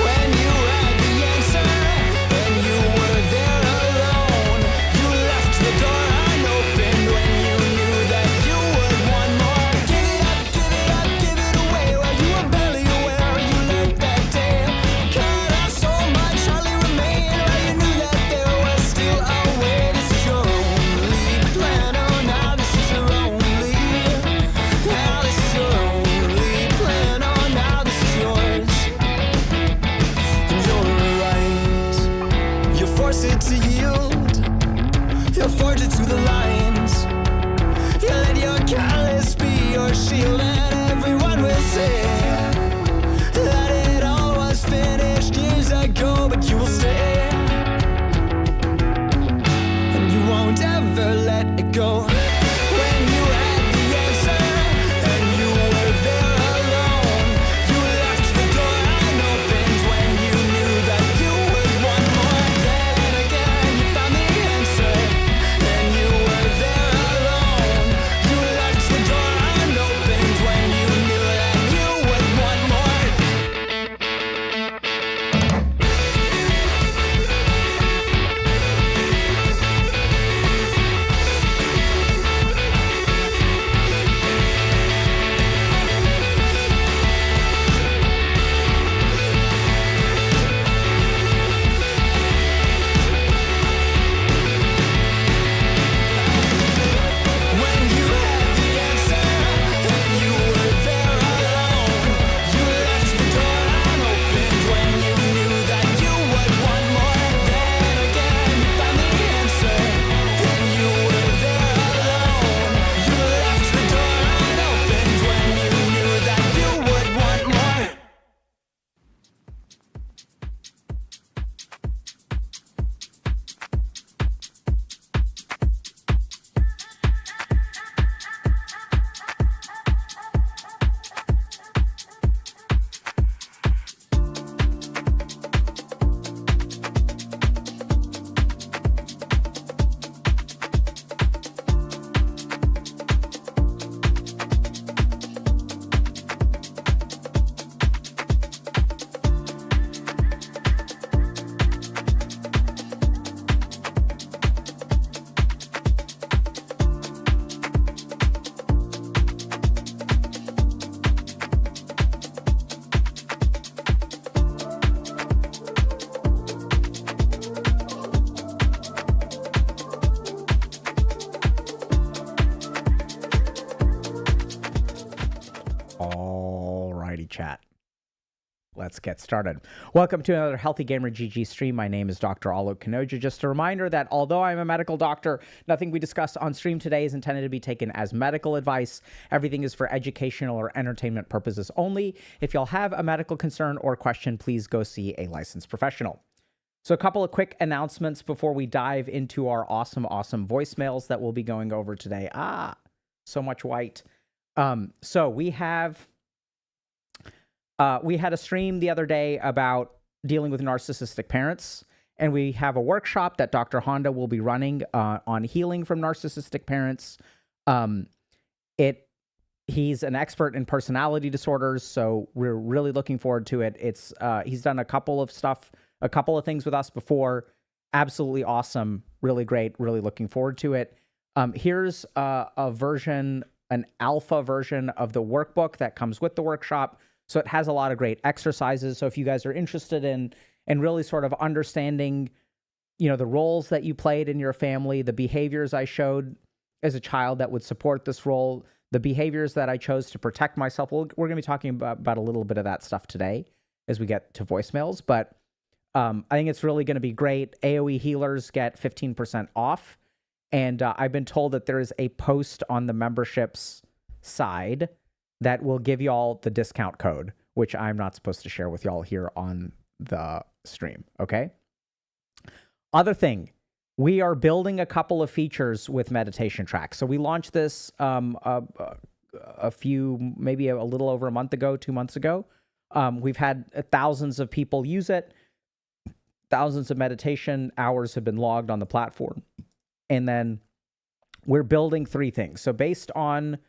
when you had the answer and you were there alone. You left the door unopened when you knew that you would want more. Give it up, give it up, give it away. While you were barely aware, you learned that day. Cut off so much, hardly remained. While you knew that there was still a way. This is your only plan. Oh, now this is your only. Now this is your only plan. Oh, now this is yours. And you're right. You force it to yield. You forge it to the lines. You let your callous be your shield, and everyone will say that it all was finished years ago, but you will stay, and you won't ever let it go. When you had the answer and you were there alone, you left the door unopened when you knew that you would want more. Then again you found the answer and you were there alone. You left the door unopened when you knew that you would want more. When you had the answer and you were there alone, you left the door unopened when you knew that you would want more. Then again you found the answer and you were there alone. You left the door unopened when you knew that you would want more. Alrighty, chat. Let's get started. Welcome to another Healthy Gamer GG stream. My name is Dr. Alok Kanoja. Just a reminder that although I'm a medical doctor, nothing we discuss on stream today is intended to be taken as medical advice. Everything is for educational or entertainment purposes only. If y'all have a medical concern or question, please go see a licensed professional. So a couple of quick announcements before we dive into our awesome voicemails that we'll be going over today. So much white. So we had a stream the other day about dealing with narcissistic parents, and we have a workshop that Dr. Honda will be running on healing from narcissistic parents. He's an expert in personality disorders, so we're really looking forward to it. He's done a couple of things with us before. Absolutely awesome, really great, really looking forward to it. Here's an alpha version of the workbook that comes with the workshop. So it has a lot of great exercises. So if you guys are interested in really sort of understanding, the roles that you played in your family, the behaviors I showed as a child that would support this role, the behaviors that I chose to protect myself, we're going to be talking about a little bit of that stuff today as we get to voicemails. But I think it's really going to be great. AOE healers get 15% off. And I've been told that there is a post on the memberships side that will give y'all the discount code, which I'm not supposed to share with y'all here on the stream, okay? Other thing, we are building a couple of features with meditation tracks. So we launched this maybe a little over a month ago, 2 months ago. We've had thousands of people use it. Thousands of meditation hours have been logged on the platform. And then we're building 3 things. So based on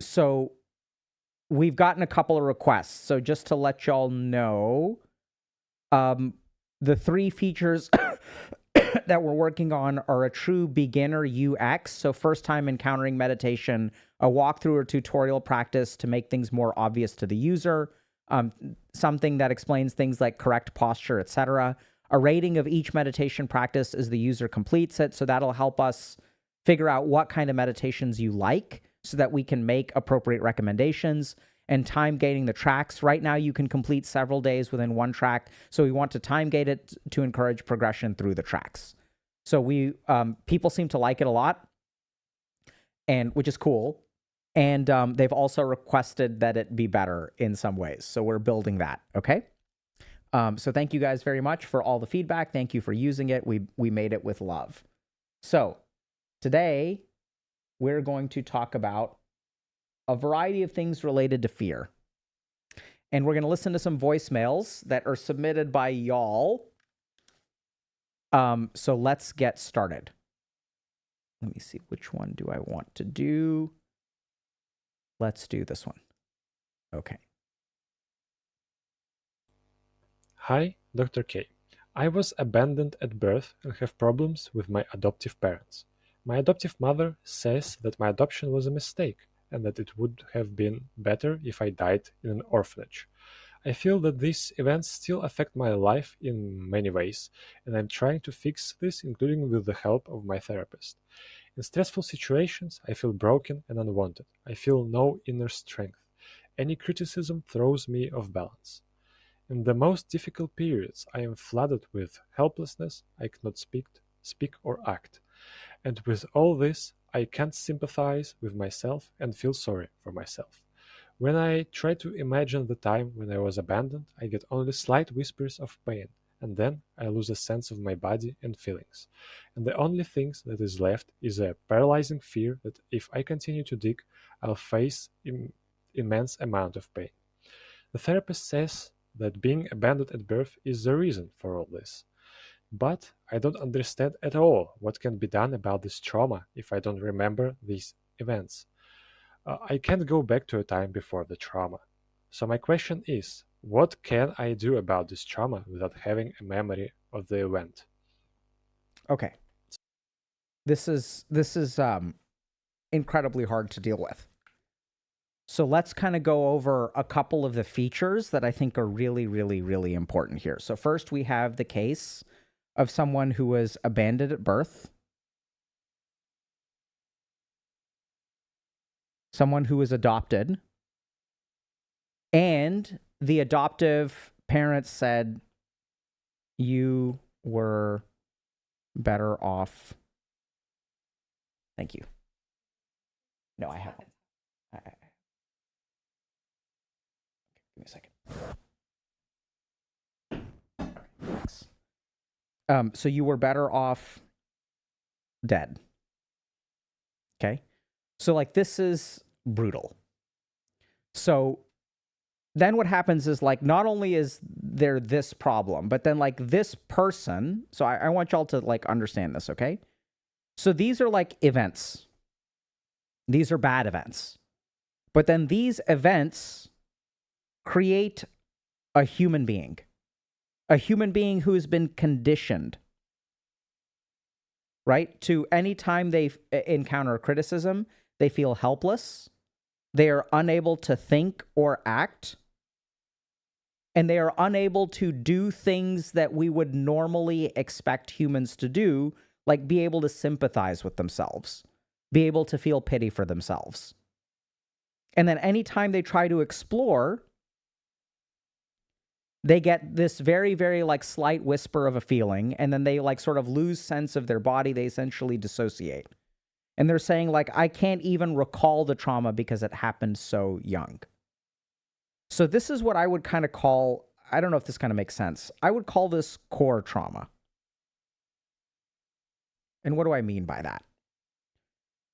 So we've gotten a couple of requests. So just to let y'all know, the 3 features that we're working on are a true beginner UX. So first time encountering meditation, a walkthrough or tutorial practice to make things more obvious to the user, something that explains things like correct posture, etc. A rating of each meditation practice as the user completes it. So that'll help us figure out what kind of meditations you like so that we can make appropriate recommendations. And time gating the tracks. Right now, you can complete several days within one track. So we want to time gate it to encourage progression through the tracks. So we people seem to like it a lot, and which is cool. And they've also requested that it be better in some ways. So we're building that. Okay. So thank you guys very much for all the feedback. Thank you for using it. We made it with love. So today we're going to talk about a variety of things related to fear. And we're going to listen to some voicemails that are submitted by y'all. So let's get started. Let me see, which one do I want to do? Let's do this one. Okay. Hi, Dr. K. I was abandoned at birth and have problems with my adoptive parents. My adoptive mother says that my adoption was a mistake and that it would have been better if I died in an orphanage. I feel that these events still affect my life in many ways, and I'm trying to fix this, including with the help of my therapist. In stressful situations, I feel broken and unwanted. I feel no inner strength. Any criticism throws me off balance. In the most difficult periods, I am flooded with helplessness. I cannot speak or act. And with all this, I can't sympathize with myself and feel sorry for myself. When I try to imagine the time when I was abandoned, I get only slight whispers of pain, and then I lose a sense of my body and feelings. And the only thing that is left is a paralyzing fear that if I continue to dig, I'll face immense amount of pain. The therapist says that being abandoned at birth is the reason for all this. But I don't understand at all what can be done about this trauma if I don't remember these events. I can't go back to a time before the trauma. So my question is, what can I do about this trauma without having a memory of the event? Okay. This is incredibly hard to deal with. So let's kind of go over a couple of the features that I think are really, really, really important here. So first we have the case of someone who was abandoned at birth, someone who was adopted, and the adoptive parents said, you were better off. Thank you. No, I haven't. Give me a second. Okay, thanks. So you were better off dead. Okay. So like this is brutal. So then what happens is like not only is there this problem, but then like this person, so I want y'all to like understand this, okay? So these are like events. These are bad events. But then these events create a human being who has been conditioned, right? To any time they encounter criticism, they feel helpless, they are unable to think or act, and they are unable to do things that we would normally expect humans to do, like be able to sympathize with themselves, be able to feel pity for themselves. And then anytime they try to explore, they get this very, very like slight whisper of a feeling, and then they like sort of lose sense of their body. They essentially dissociate. And they're saying like, I can't even recall the trauma because it happened so young. So this is what I would kind of call, I don't know if this kind of makes sense. I would call this core trauma. And what do I mean by that?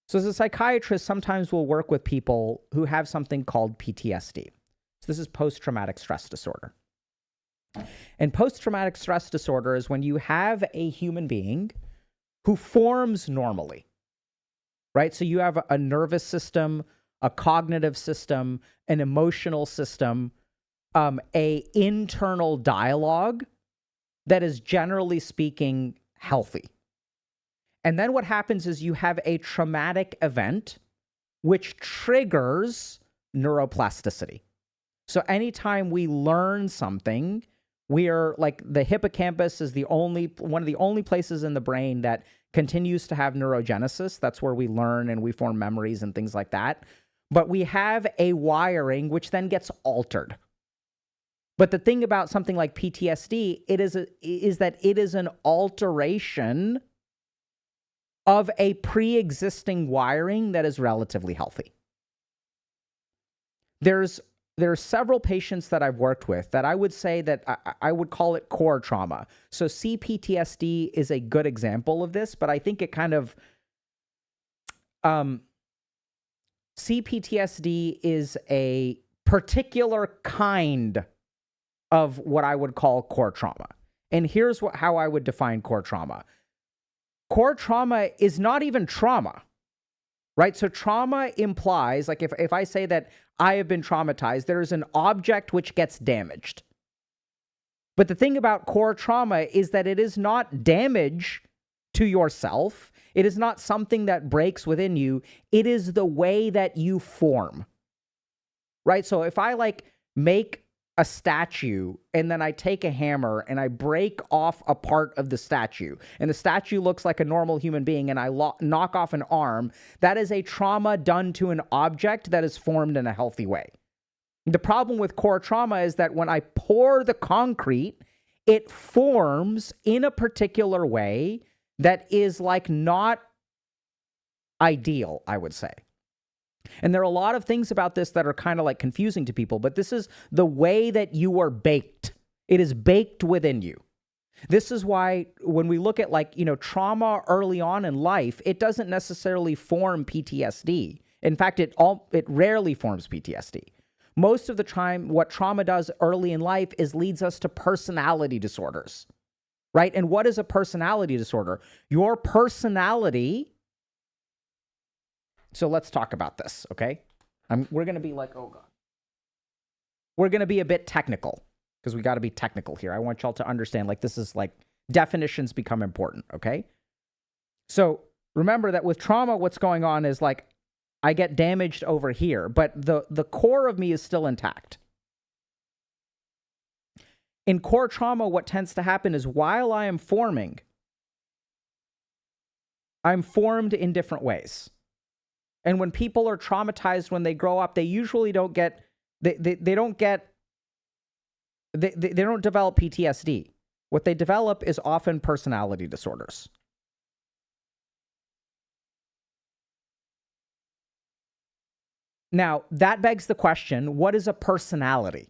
So as a psychiatrist, sometimes we'll work with people who have something called PTSD. So this is post-traumatic stress disorder. And post-traumatic stress disorder is when you have a human being who forms normally, right? So you have a nervous system, a cognitive system, an emotional system, a internal dialogue that is, generally speaking, healthy. And then what happens is you have a traumatic event which triggers neuroplasticity. So anytime we learn something, we are like, the hippocampus is one of the only places in the brain that continues to have neurogenesis. That's where we learn and we form memories and things like that. But we have a wiring which then gets altered. But the thing about something like PTSD, is that it is an alteration of a pre-existing wiring that is relatively healthy. There are several patients that I've worked with that I would say that I would call it core trauma. So CPTSD is a good example of this, but I think it kind of CPTSD is a particular kind of what I would call core trauma. And here's how I would define core trauma. Core trauma is not even trauma, right? So trauma implies, like if I say that I have been traumatized, there is an object which gets damaged. But the thing about core trauma is that it is not damage to yourself. It is not something that breaks within you. It is the way that you form, right? So if I make a statue and then I take a hammer and I break off a part of the statue and the statue looks like a normal human being and I knock off an arm, that is a trauma done to an object that is formed in a healthy way. The problem with core trauma is that when I pour the concrete, it forms in a particular way that is not ideal, I would say. And there are a lot of things about this that are kind of confusing to people, but this is the way that you are baked. It is baked within you. This is why when we look at trauma early on in life, it doesn't necessarily form PTSD. In fact, it rarely forms PTSD. Most of the time, what trauma does early in life is leads us to personality disorders, right? And what is a personality disorder? Your personality. So let's talk about this, okay? We're going to be oh God. We're going to be a bit technical because we got to be technical here. I want y'all to understand this is definitions become important, okay? So remember that with trauma, what's going on is I get damaged over here, but the core of me is still intact. In core trauma, what tends to happen is while I am forming, I'm formed in different ways. And when people are traumatized when they grow up, they usually don't get, they don't develop PTSD. What they develop is often personality disorders. Now, that begs the question, what is a personality?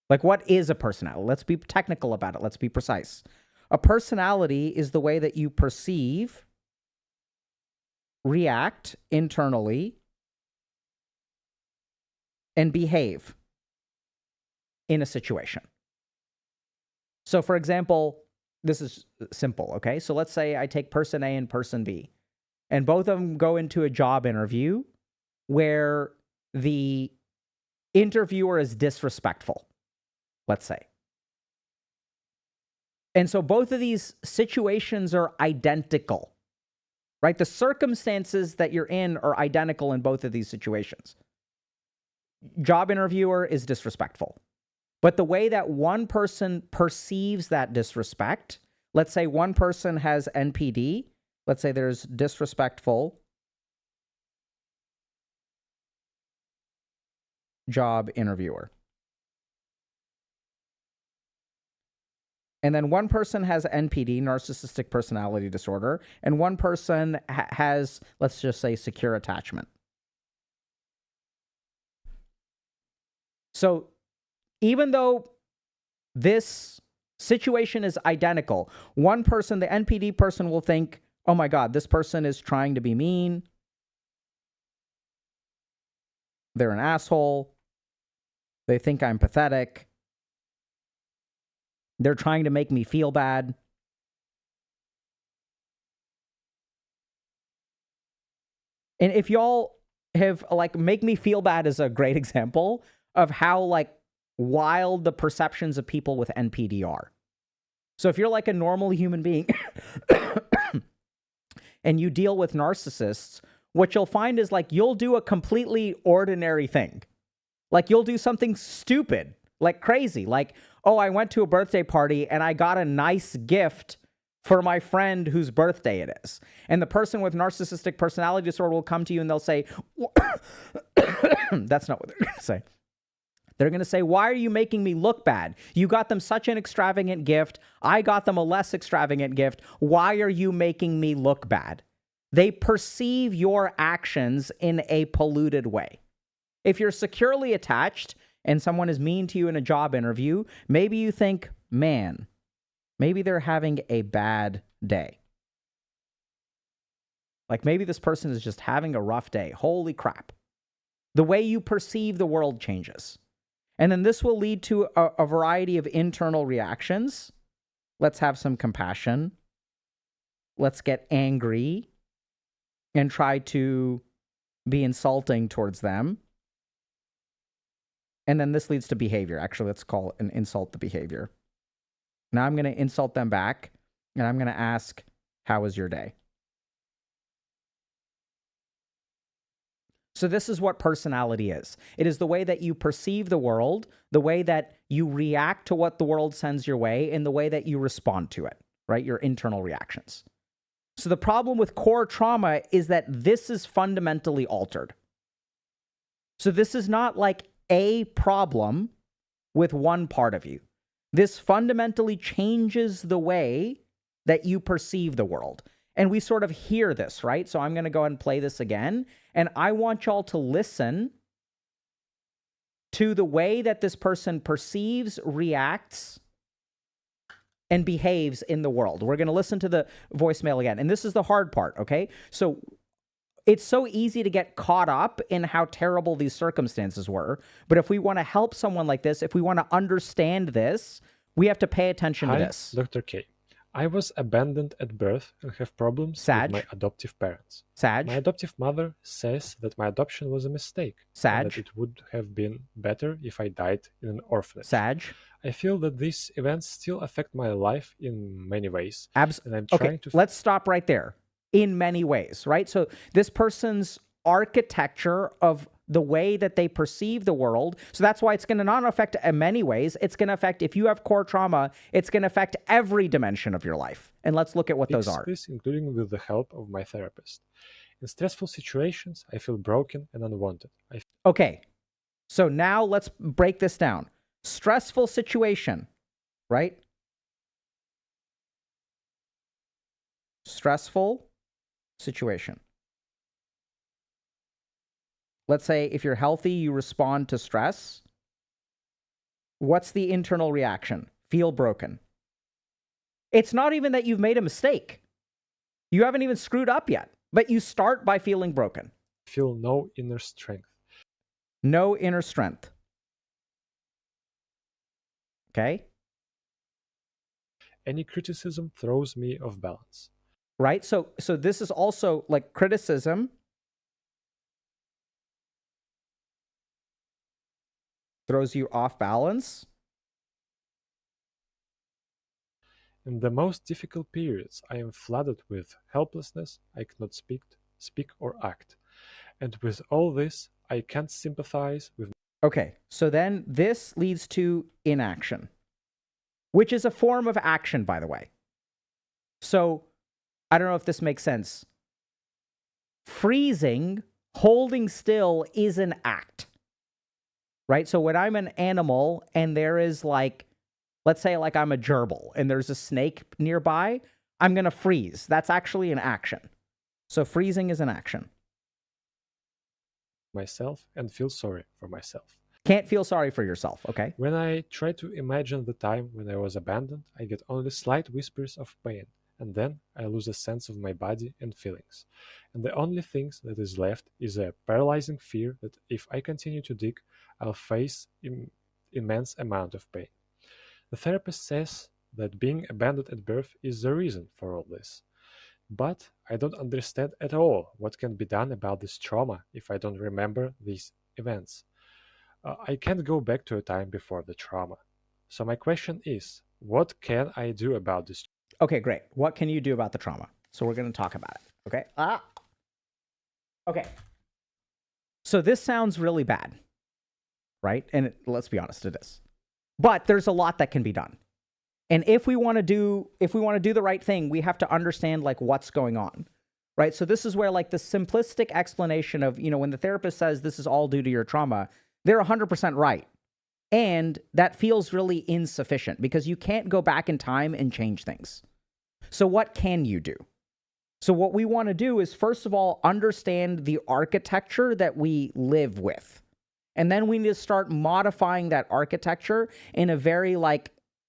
What is a personality? Let's be technical about it. Let's be precise. A personality is the way that you perceive, react internally, and behave in a situation. So, for example, this is simple, okay? So let's say I take person A and person B, and both of them go into a job interview where the interviewer is disrespectful, let's say. And so both of these situations are identical, right? The circumstances that you're in are identical in both of these situations. Job interviewer is disrespectful. But the way that one person perceives that disrespect, let's say one person has NPD, let's say there's disrespectful job interviewer. And then one person has NPD, narcissistic personality disorder, and one person has, let's just say, secure attachment. So even though this situation is identical, one person, the NPD person, will think, oh my God, this person is trying to be mean. They're an asshole. They think I'm pathetic. They're trying to make me feel bad. And if y'all have like make me feel bad is a great example of how like wild the perceptions of people with NPD are. So if you're like a normal human being and you deal with narcissists, what you'll find is like you'll do a completely ordinary thing. Like you'll do something stupid, like crazy. Like, oh, I went to a birthday party and I got a nice gift for my friend whose birthday it is. And the person with narcissistic personality disorder will come to you and they'll say, that's not what they're going to say. They're going to say, why are you making me look bad? You got them such an extravagant gift. I got them a less extravagant gift. Why are you making me look bad? They perceive your actions in a polluted way. If you're securely attached and someone is mean to you in a job interview, maybe you think, man, maybe they're having a bad day. Like maybe this person is just having a rough day. Holy crap. The way you perceive the world changes. And then this will lead to a variety of internal reactions. Let's have some compassion. Let's get angry and try to be insulting towards them. And then this leads to behavior. Actually, let's call it an insult the behavior. Now I'm going to insult them back, and I'm going to ask, how was your day? So this is what personality is. It is the way that you perceive the world, the way that you react to what the world sends your way, and the way that you respond to it, right? Your internal reactions. So the problem with core trauma is that this is fundamentally altered. So this is not like a problem with one part of you. This fundamentally changes the way that you perceive the world. And we sort of hear this, right? So I'm going to go ahead and play this again. And I want y'all to listen to the way that this person perceives, reacts, and behaves in the world. We're going to listen to the voicemail again. And this is the hard part, okay? So it's so easy to get caught up in how terrible these circumstances were. But if we want to help someone like this, if we want to understand this, we have to pay attention to this. Dr. K. I was abandoned at birth and have problems with my adoptive parents. My adoptive mother says that my adoption was a mistake. And that it would have been better if I died in an orphanage. I feel that these events still affect my life in many ways. And I'm trying to... Let's stop right there. In many ways, right? So this person's architecture of the way that they perceive the world. So that's why it's going to not affect in many ways. It's going to affect, if you have core trauma, it's going to affect every dimension of your life. And let's look at what those are. This, including with the help of my therapist. In stressful situations, I feel broken and unwanted. Okay. So now let's break this down. Stressful situation, right? Stressful situation. Let's say if you're healthy, you respond to stress. What's the internal reaction? Feel broken. It's not even that you've made a mistake. You haven't even screwed up yet, but you start by feeling broken. Feel no inner strength. No inner strength. Okay? Any criticism throws me off balance. Right? So this is also like criticism throws you off balance. In the most difficult periods, I am flooded with helplessness. I cannot speak or act. And with all this, I can't sympathize with... Okay, so then this leads to inaction, which is a form of action, by the way. So I don't know if this makes sense. Freezing, holding still is an act, right? So when I'm an animal and there is like, let's say like I'm a gerbil and there's a snake nearby, I'm going to freeze. That's actually an action. So freezing is an action. Myself and feel sorry for myself. Can't feel sorry for yourself, okay? When I try to imagine the time when I was abandoned, I get only slight whispers of pain. And then I lose a sense of my body and feelings. And the only thing that is left is a paralyzing fear that if I continue to dig, I'll face immense amount of pain. The therapist says that being abandoned at birth is the reason for all this. But I don't understand at all what can be done about this trauma if I don't remember these events. I can't go back to a time before the trauma. So my question is, what can I do about this? Okay, great. What can you do about the trauma? So we're going to talk about it. Okay. Okay. So this sounds really bad, right? And let's be honest, it is. But there's a lot that can be done. And if we want to do the right thing, we have to understand like what's going on, right? So this is where like the simplistic explanation of, when the therapist says this is all due to your trauma, they're 100% right. And that feels really insufficient because you can't go back in time and change things. So what can you do? So what we want to do is, first of all, understand the architecture that we live with. And then we need to start modifying that architecture in a very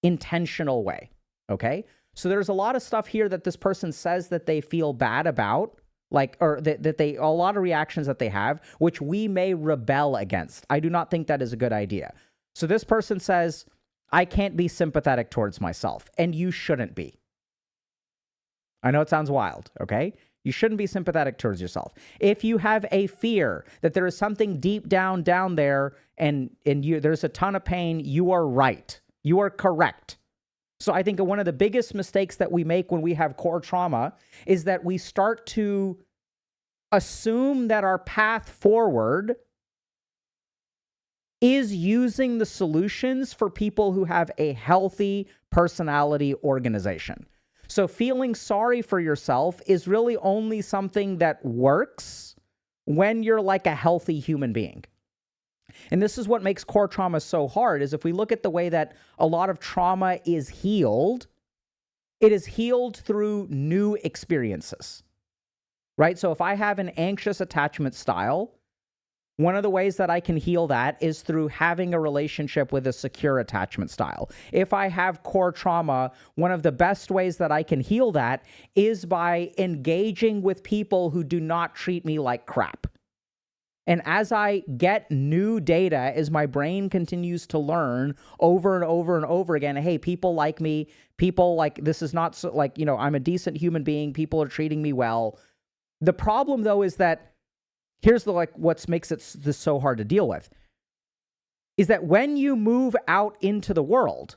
intentional way. Okay? So there's a lot of stuff here that this person says that they feel bad about, a lot of reactions that they have, which we may rebel against. I do not think that is a good idea. So this person says, I can't be sympathetic towards myself, and you shouldn't be. I know it sounds wild, okay? You shouldn't be sympathetic towards yourself. If you have a fear that there is something deep down there and there's a ton of pain, you are right. You are correct. So I think one of the biggest mistakes that we make when we have core trauma is that we start to assume that our path forward is using the solutions for people who have a healthy personality organization. So feeling sorry for yourself is really only something that works when you're like a healthy human being. And this is what makes core trauma so hard, is if we look at the way that a lot of trauma is healed, it is healed through new experiences, right? So if I have an anxious attachment style, one of the ways that I can heal that is through having a relationship with a secure attachment style. If I have core trauma, one of the best ways that I can heal that is by engaging with people who do not treat me like crap. And as I get new data, as my brain continues to learn over and over and over again, hey, people like me, this is not so, I'm a decent human being, people are treating me well. The problem though is that here's what makes this so hard to deal with, is that when you move out into the world,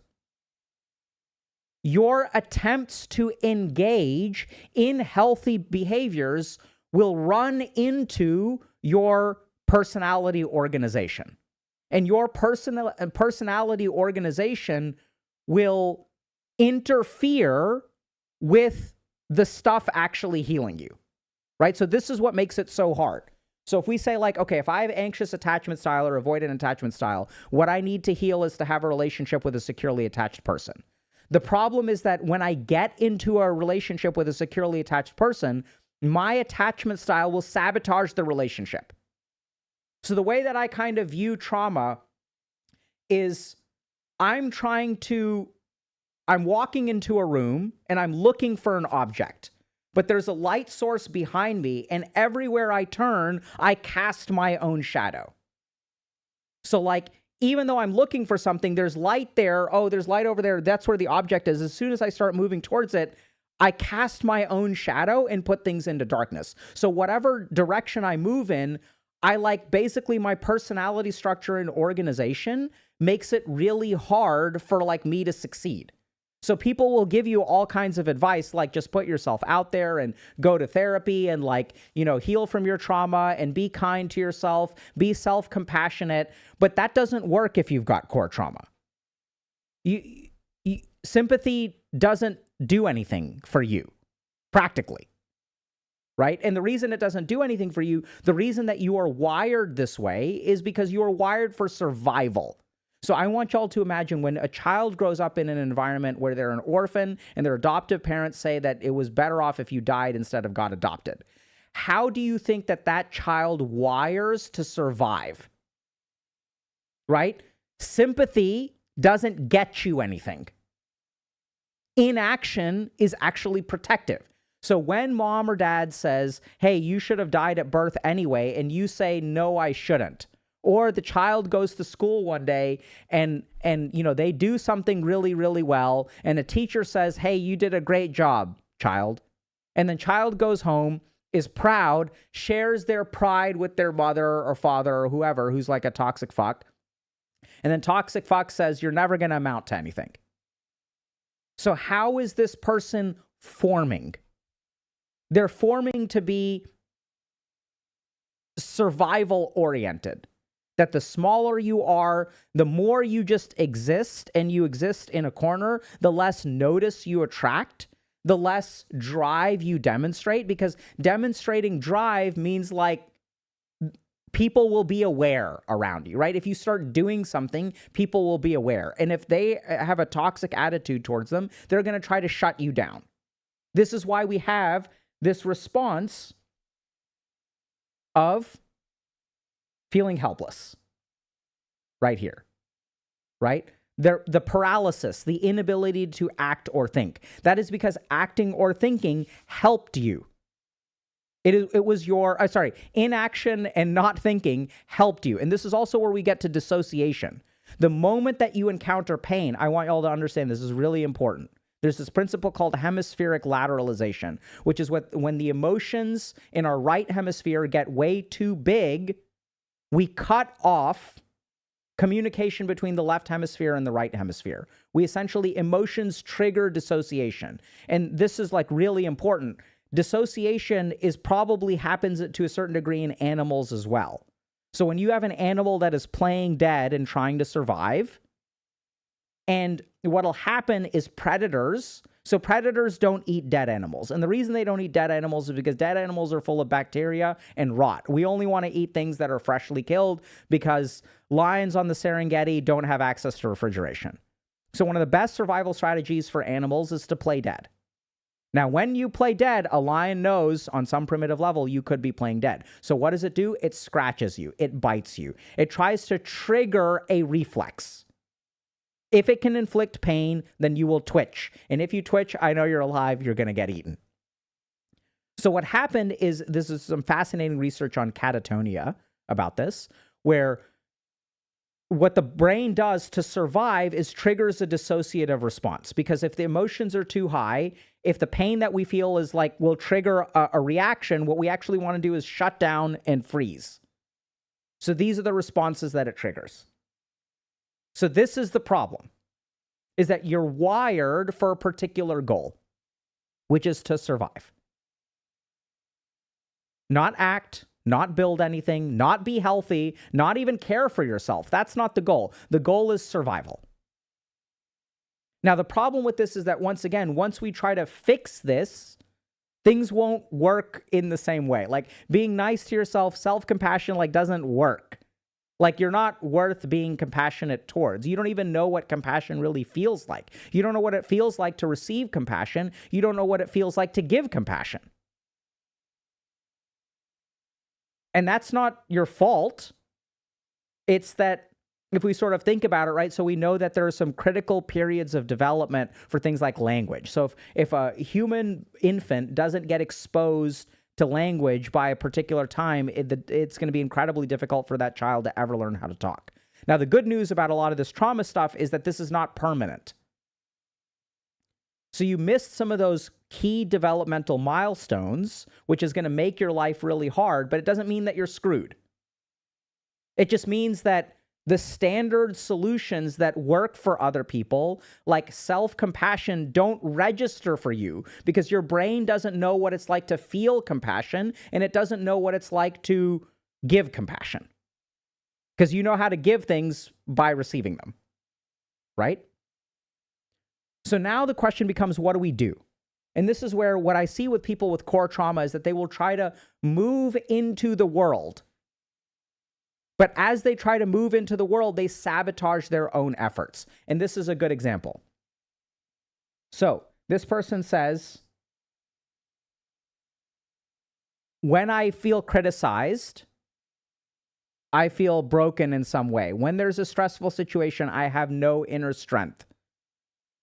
your attempts to engage in healthy behaviors will run into your personality organization. And your personality organization will interfere with the stuff actually healing you, right? So this is what makes it so hard. So if we say okay, if I have anxious attachment style or avoidant attachment style, what I need to heal is to have a relationship with a securely attached person. The problem is that when I get into a relationship with a securely attached person, my attachment style will sabotage the relationship. So the way that I kind of view trauma is I'm walking into a room and I'm looking for an object. But there's a light source behind me, and everywhere I turn, I cast my own shadow. So even though I'm looking for something, there's light there. Oh, there's light over there. That's where the object is. As soon as I start moving towards it, I cast my own shadow and put things into darkness. So whatever direction I move in, basically my personality structure and organization makes it really hard for me to succeed. So people will give you all kinds of advice, just put yourself out there and go to therapy and heal from your trauma and be kind to yourself, be self-compassionate. But that doesn't work if you've got core trauma. Sympathy doesn't do anything for you, practically, right? And the reason it doesn't do anything for you, the reason that you are wired this way is because you are wired for survival. So I want y'all to imagine when a child grows up in an environment where they're an orphan and their adoptive parents say that it was better off if you died instead of got adopted. How do you think that child wires to survive? Right? Sympathy doesn't get you anything. Inaction is actually protective. So when mom or dad says, hey, you should have died at birth anyway, and you say, no, I shouldn't. Or the child goes to school one day and they do something really, really well, and a teacher says, hey, you did a great job, child. And then child goes home, is proud, shares their pride with their mother or father or whoever who's like a toxic fuck. And then toxic fuck says, you're never going to amount to anything. So how is this person forming? They're forming to be survival oriented. That the smaller you are, the more you just exist and you exist in a corner, the less notice you attract, the less drive you demonstrate, because demonstrating drive means like people will be aware around you, right? If you start doing something, people will be aware. And if they have a toxic attitude towards them, they're going to try to shut you down. This is why we have this response of feeling helpless right here, right? The paralysis, the inability to act or think. That is because acting or thinking helped you. It was your, inaction and not thinking helped you. And this is also where we get to dissociation. The moment that you encounter pain, I want y'all to understand this is really important. There's this principle called hemispheric lateralization, which is when the emotions in our right hemisphere get way too big, we cut off communication between the left hemisphere and the right hemisphere. We essentially, emotions trigger dissociation. And this is like really important. Dissociation probably happens to a certain degree in animals as well. So when you have an animal that is playing dead and trying to survive, and what'll happen is predators. So predators don't eat dead animals. And the reason they don't eat dead animals is because dead animals are full of bacteria and rot. We only want to eat things that are freshly killed because lions on the Serengeti don't have access to refrigeration. So one of the best survival strategies for animals is to play dead. Now, when you play dead, a lion knows on some primitive level you could be playing dead. So what does it do? It scratches you. It bites you. It tries to trigger a reflex. If it can inflict pain, then you will twitch. And if you twitch, I know you're alive, you're going to get eaten. So what happened is, this is some fascinating research on catatonia about this, where what the brain does to survive is triggers a dissociative response. Because if the emotions are too high, if the pain that we feel is like will trigger a reaction, what we actually want to do is shut down and freeze. So these are the responses that it triggers. So this is the problem, is that you're wired for a particular goal, which is to survive. Not act, not build anything, not be healthy, not even care for yourself. That's not the goal. The goal is survival. Now, the problem with this is that, once again, once we try to fix this, things won't work in the same way. Like being nice to yourself, self-compassion, like doesn't work. Like you're not worth being compassionate towards. You don't even know what compassion really feels like. You don't know what it feels like to receive compassion. You don't know what it feels like to give compassion. And that's not your fault. It's that if we sort of think about it, right? So we know that there are some critical periods of development for things like language. So if a human infant doesn't get exposed to language by a particular time, it's going to be incredibly difficult for that child to ever learn how to talk. Now, the good news about a lot of this trauma stuff is that this is not permanent. So you missed some of those key developmental milestones, which is going to make your life really hard, but it doesn't mean that you're screwed. It just means that the standard solutions that work for other people, like self-compassion, don't register for you because your brain doesn't know what it's like to feel compassion, and it doesn't know what it's like to give compassion. Because you know how to give things by receiving them, right? So now the question becomes, what do we do? And this is where what I see with people with core trauma is that they will try to move into the world. But as they try to move into the world, they sabotage their own efforts. And this is a good example. So this person says, when I feel criticized, I feel broken in some way. When there's a stressful situation, I have no inner strength.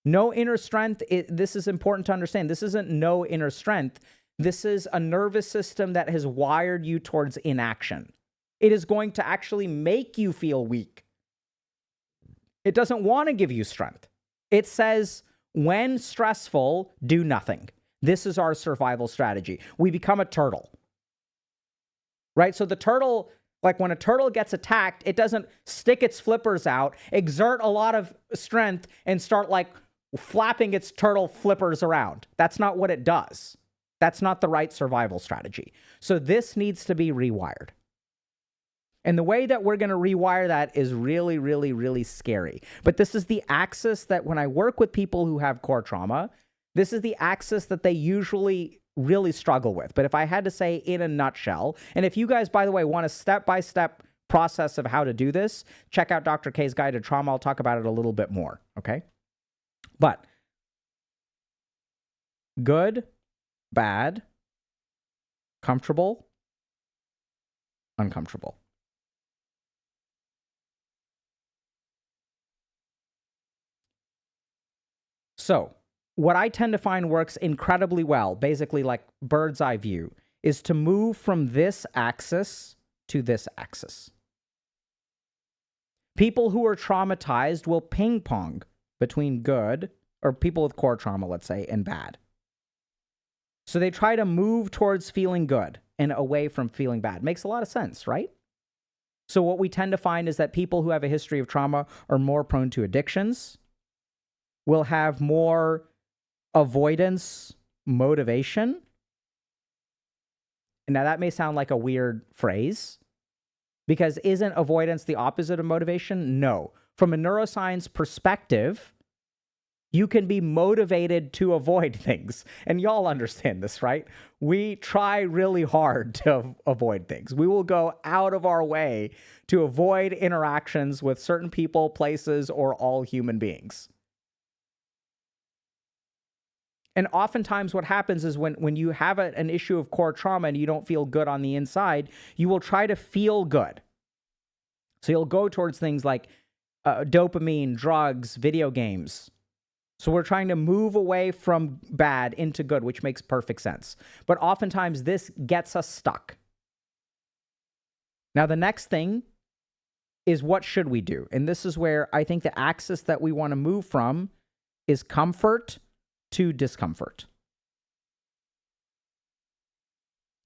No inner strength, this is important to understand. This isn't no inner strength. This is a nervous system that has wired you towards inaction. It is going to actually make you feel weak. It doesn't want to give you strength. It says, when stressful, do nothing. This is our survival strategy. We become a turtle, right? So the turtle, like when a turtle gets attacked, it doesn't stick its flippers out, exert a lot of strength, and start like flapping its turtle flippers around. That's not what it does. That's not the right survival strategy. So this needs to be rewired. And the way that we're going to rewire that is really, really, really scary. But this is the axis that when I work with people who have core trauma, this is the axis that they usually really struggle with. But if I had to say in a nutshell, and if you guys, by the way, want a step-by-step process of how to do this, check out Dr. K's Guide to Trauma. I'll talk about it a little bit more, okay? But good, bad, comfortable, uncomfortable. So what I tend to find works incredibly well, basically like bird's eye view, is to move from this axis to this axis. People who are traumatized will ping pong between good, or people with core trauma, let's say, and bad. So they try to move towards feeling good and away from feeling bad. Makes a lot of sense, right? So what we tend to find is that people who have a history of trauma are more prone to addictions, will have more avoidance motivation. And now that may sound like a weird phrase, because isn't avoidance the opposite of motivation? No. From a neuroscience perspective, you can be motivated to avoid things. And y'all understand this, right? We try really hard to avoid things. We will go out of our way to avoid interactions with certain people, places, or all human beings. And oftentimes what happens is when you have an issue of core trauma and you don't feel good on the inside, you will try to feel good. So you'll go towards things like dopamine, drugs, video games. So we're trying to move away from bad into good, which makes perfect sense. But oftentimes this gets us stuck. Now the next thing is, what should we do? And this is where I think the axis that we want to move from is comfort to discomfort.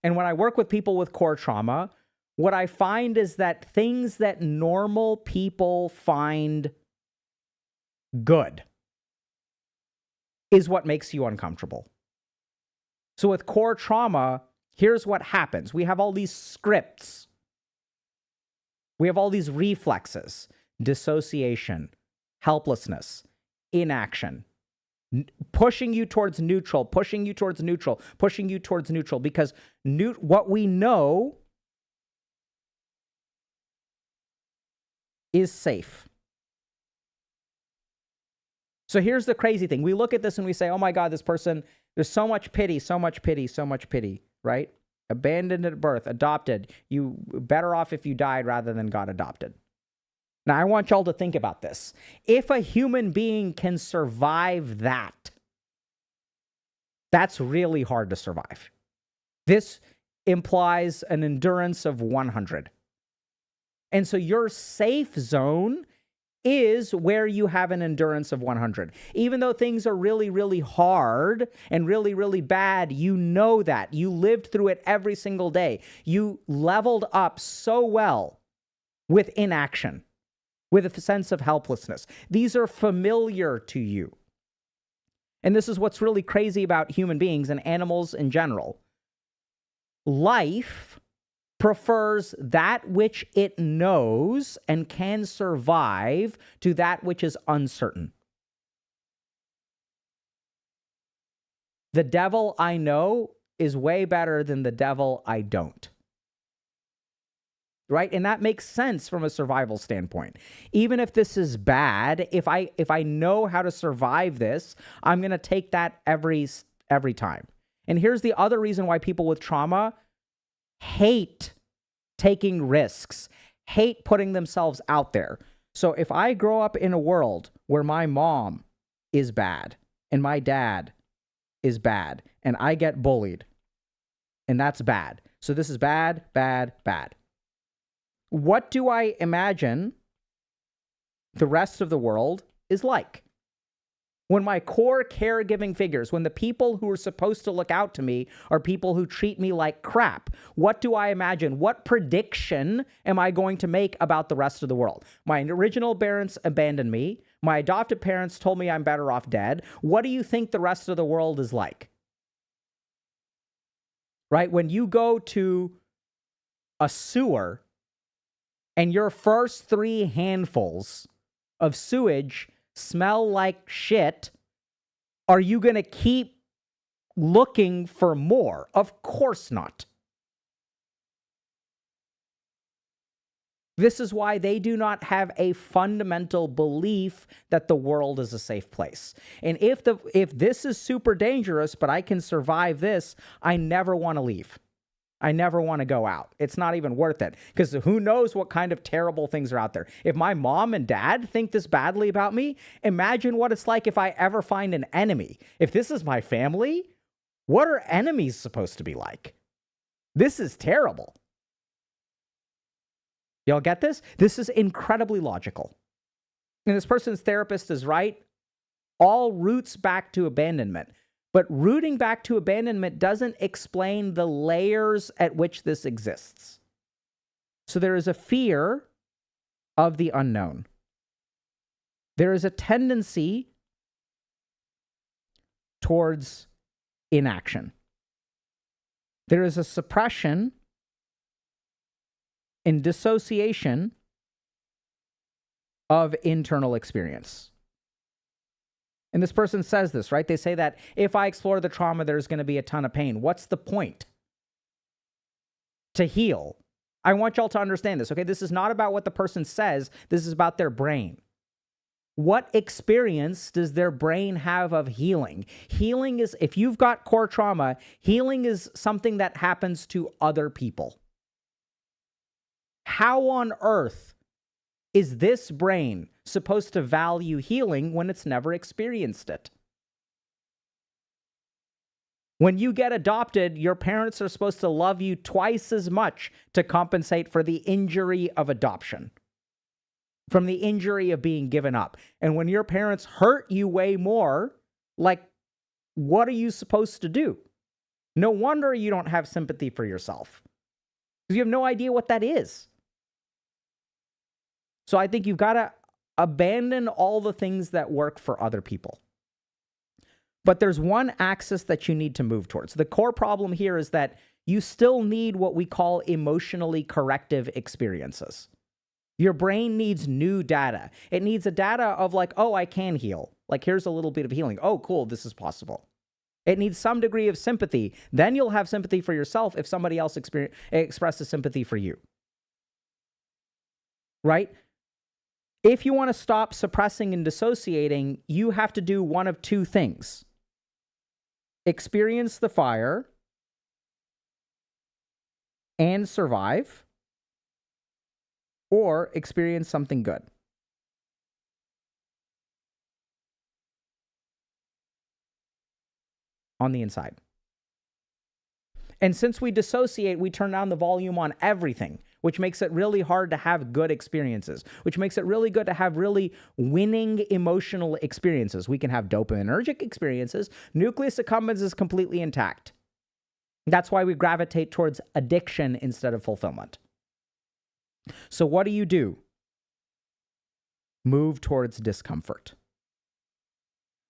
And when I work with people with core trauma, what I find is that things that normal people find good is what makes you uncomfortable. So with core trauma, here's what happens. We have all these scripts. We have all these reflexes: dissociation, helplessness, inaction, pushing you towards neutral, pushing you towards neutral, pushing you towards neutral, because what we know is safe. So here's the crazy thing. We look at this and we say, oh my God, this person, there's so much pity, so much pity, so much pity, right? Abandoned at birth, adopted. You better off if you died rather than got adopted. Now, I want y'all to think about this. If a human being can survive that, that's really hard to survive. This implies an endurance of 100. And so your safe zone is where you have an endurance of 100. Even though things are really, really hard and really, really bad, you know that. You lived through it every single day. You leveled up so well with inaction, with a sense of helplessness. These are familiar to you. And this is what's really crazy about human beings and animals in general. Life prefers that which it knows and can survive to that which is uncertain. The devil I know is way better than the devil I don't. Right? And that makes sense from a survival standpoint. Even if this is bad, if I know how to survive this, I'm going to take that every time. And here's the other reason why people with trauma hate taking risks, hate putting themselves out there. So if I grow up in a world where my mom is bad and my dad is bad and I get bullied, and that's bad. So this is bad, bad, bad. What do I imagine the rest of the world is like? When my core caregiving figures, when the people who are supposed to look out to me are people who treat me like crap, what do I imagine? What prediction am I going to make about the rest of the world? My original parents abandoned me. My adopted parents told me I'm better off dead. What do you think the rest of the world is like? Right? When you go to a sewer and your first 3 handfuls of sewage smell like shit, are you going to keep looking for more? Of course not. This is why they do not have a fundamental belief that the world is a safe place. And if this is super dangerous, but I can survive this, I never want to leave. I never want to go out. It's not even worth it, because who knows what kind of terrible things are out there. If my mom and dad think this badly about me, imagine what it's like if I ever find an enemy. If this is my family, what are enemies supposed to be like? This is terrible. Y'all get this? This is incredibly logical. And this person's therapist is right. All roots back to abandonment. But rooting back to abandonment doesn't explain the layers at which this exists. So there is a fear of the unknown. There is a tendency towards inaction. There is a suppression and dissociation of internal experience. And this person says this, right? They say that if I explore the trauma, there's going to be a ton of pain. What's the point? To heal. I want y'all to understand this, okay? This is not about what the person says. This is about their brain. What experience does their brain have of healing? Healing is, if you've got core trauma, healing is something that happens to other people. How on earth is this brain supposed to value healing when it's never experienced it? When you get adopted, your parents are supposed to love you twice as much to compensate for the injury of adoption, from the injury of being given up. And when your parents hurt you way more, like, what are you supposed to do? No wonder you don't have sympathy for yourself, because you have no idea what that is. So I think you've got to abandon all the things that work for other people. But there's one axis that you need to move towards. The core problem here is that you still need what we call emotionally corrective experiences. Your brain needs new data. It needs a data of like, oh, I can heal. Like, here's a little bit of healing. Oh, cool, this is possible. It needs some degree of sympathy. Then you'll have sympathy for yourself if somebody else expresses sympathy for you. Right? If you want to stop suppressing and dissociating, you have to do one of 2 things. Experience the fire and survive, or experience something good. On the inside. And since we dissociate, we turn down the volume on everything, which makes it really hard to have good experiences, which makes it really good to have really winning emotional experiences. We can have dopaminergic experiences. Nucleus accumbens is completely intact. That's why we gravitate towards addiction instead of fulfillment. So what do? Move towards discomfort.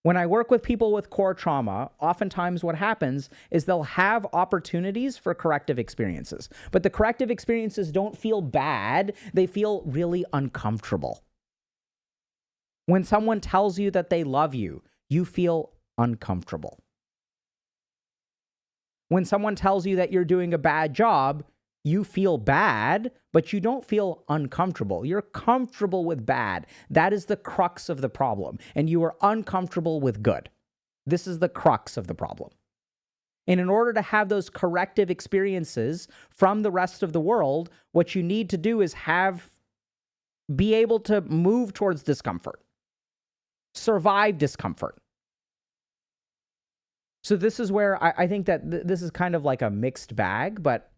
When I work with people with core trauma, oftentimes what happens is they'll have opportunities for corrective experiences. But the corrective experiences don't feel bad. They feel really uncomfortable. When someone tells you that they love you, you feel uncomfortable. When someone tells you that you're doing a bad job, you feel bad, but you don't feel uncomfortable. You're comfortable with bad. That is the crux of the problem. And you are uncomfortable with good. This is the crux of the problem. And in order to have those corrective experiences from the rest of the world, what you need to do is be able to move towards discomfort, survive discomfort. So this is where I think that this is kind of like a mixed bag, but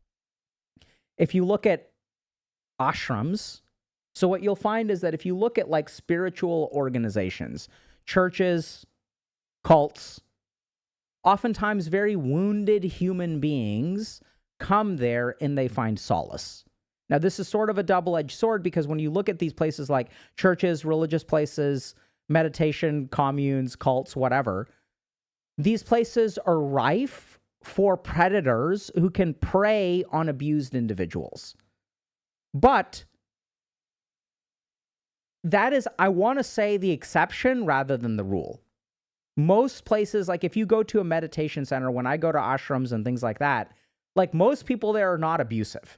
if you look at ashrams, so what you'll find is that if you look at like spiritual organizations, churches, cults, oftentimes very wounded human beings come there and they find solace. Now, this is sort of a double-edged sword because when you look at these places like churches, religious places, meditation, communes, cults, whatever, these places are rife for predators who can prey on abused individuals. But that is, I want to say, the exception rather than the rule. Most places, like if you go to a meditation center, when I go to ashrams and things like that, like most people there are not abusive.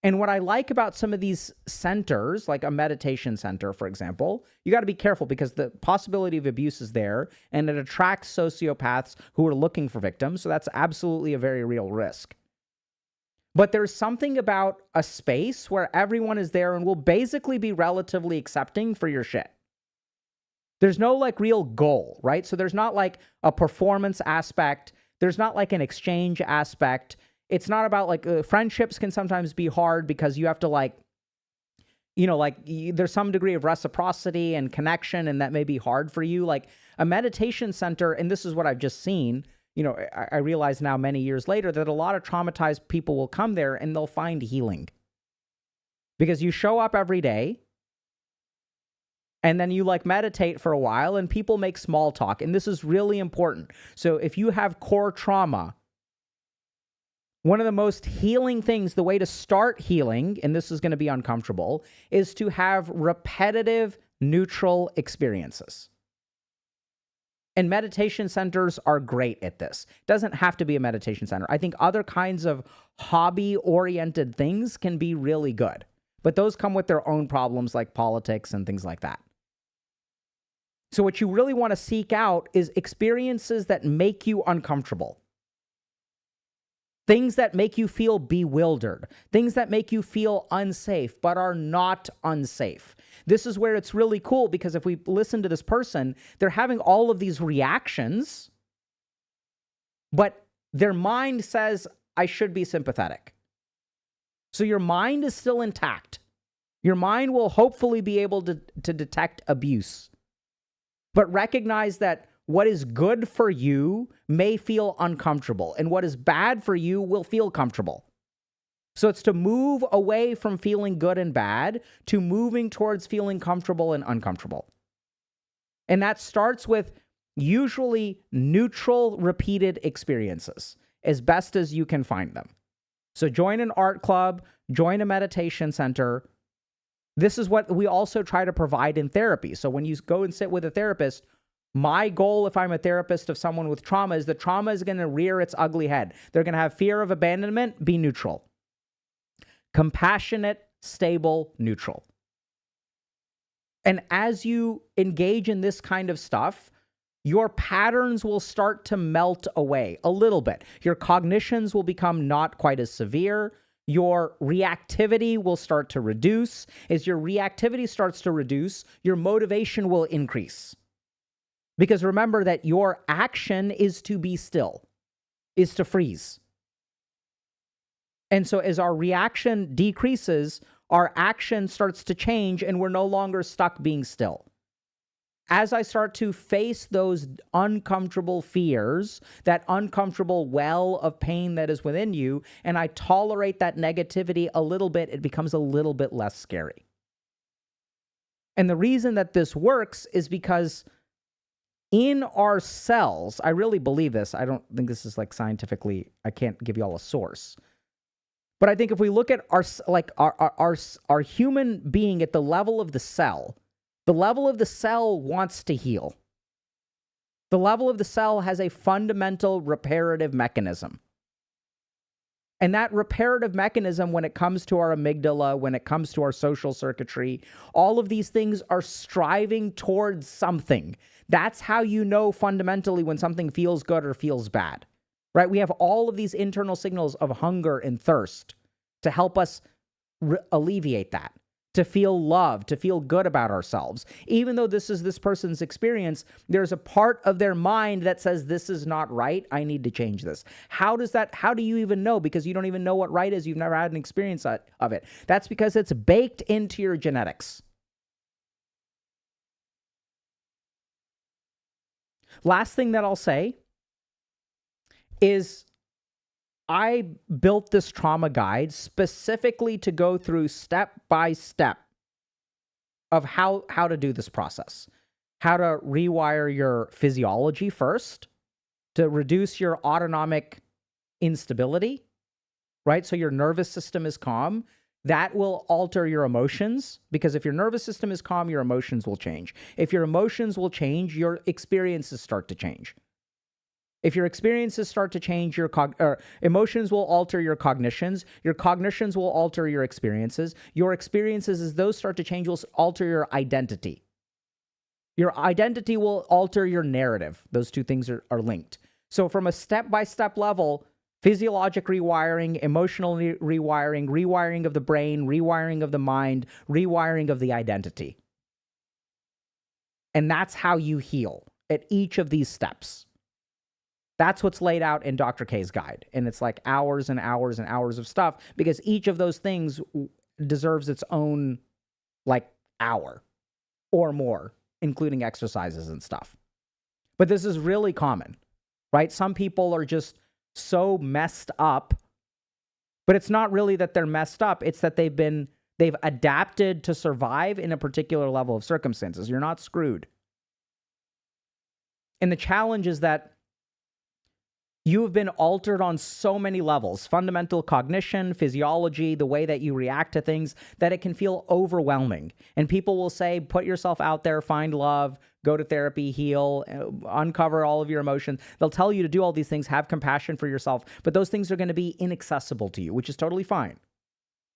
And what I like about some of these centers, like a meditation center, for example, you got to be careful because the possibility of abuse is there and it attracts sociopaths who are looking for victims. So that's absolutely a very real risk. But there's something about a space where everyone is there and will basically be relatively accepting for your shit. There's no like real goal, right? So there's not like a performance aspect. There's not like an exchange aspect. It's not about like friendships can sometimes be hard because you have to like, you know, like there's some degree of reciprocity and connection, and that may be hard for you. Like a meditation center, and this is what I've just seen, you know, I realize now many years later that a lot of traumatized people will come there and they'll find healing. Because you show up every day and then you like meditate for a while and people make small talk. And this is really important. So if you have core trauma, one of the most healing things, the way to start healing, and this is going to be uncomfortable, is to have repetitive, neutral experiences. And meditation centers are great at this. It doesn't have to be a meditation center. I think other kinds of hobby-oriented things can be really good. But those come with their own problems like politics and things like that. So what you really want to seek out is experiences that make you uncomfortable. Things that make you feel bewildered. Things that make you feel unsafe, but are not unsafe. This is where it's really cool because if we listen to this person, they're having all of these reactions, but their mind says, I should be sympathetic. So your mind is still intact. Your mind will hopefully be able to detect abuse. But recognize that what is good for you may feel uncomfortable, and what is bad for you will feel comfortable. So it's to move away from feeling good and bad to moving towards feeling comfortable and uncomfortable. And that starts with usually neutral, repeated experiences as best as you can find them. So join an art club, join a meditation center. This is what we also try to provide in therapy. So when you go and sit with a therapist, my goal, if I'm a therapist of someone with trauma, is that trauma is going to rear its ugly head. They're going to have fear of abandonment. Be neutral. Compassionate, stable, neutral. And as you engage in this kind of stuff, your patterns will start to melt away a little bit. Your cognitions will become not quite as severe. Your reactivity will start to reduce. As your reactivity starts to reduce, your motivation will increase. Because remember that your action is to be still, is to freeze. And so as our reaction decreases, our action starts to change and we're no longer stuck being still. As I start to face those uncomfortable fears, that uncomfortable well of pain that is within you, and I tolerate that negativity a little bit, it becomes a little bit less scary. And the reason that this works is because in our cells, I really believe this. I don't think this is like scientifically, I can't give you all a source. But I think if we look at our human being at the level of the cell wants to heal. The level of the cell has a fundamental reparative mechanism. And that reparative mechanism, when it comes to our amygdala, when it comes to our social circuitry, all of these things are striving towards something. That's how you know fundamentally when something feels good or feels bad, right? We have all of these internal signals of hunger and thirst to help us alleviate that, to feel love, to feel good about ourselves. Even though this is this person's experience, there's a part of their mind that says, this is not right. I need to change this. How do you even know? Because you don't even know what right is. You've never had an experience of it. That's because it's baked into your genetics. last thing that I'll say is I built this trauma guide specifically to go through step by step of how to do this process. How to rewire your physiology first to reduce your autonomic instability, right? So your nervous system is calm. That will alter your emotions, because if your nervous system is calm, your emotions will change. If your emotions will change, your experiences start to change. If your experiences start to change, your emotions will alter your cognitions. Your cognitions will alter your experiences. Your experiences, as those start to change, will alter your identity. Your identity will alter your narrative. Those two things are linked. So from a step-by-step level, physiologic rewiring, emotional rewiring, rewiring of the brain, rewiring of the mind, rewiring of the identity. And that's how you heal at each of these steps. That's what's laid out in Dr. K's guide. And it's like hours and hours and hours of stuff, because each of those things deserves its own like hour or more, including exercises and stuff. But this is really common, right? Some people are just so messed up, but it's not really that they're messed up. It's that they've adapted to survive in a particular level of circumstances. You're not screwed. And the challenge is that you have been altered on so many levels, fundamental cognition, physiology, the way that you react to things, that it can feel overwhelming. And people will say, put yourself out there, find love, go to therapy, heal, uncover all of your emotions. They'll tell you to do all these things, have compassion for yourself, but those things are going to be inaccessible to you, which is totally fine.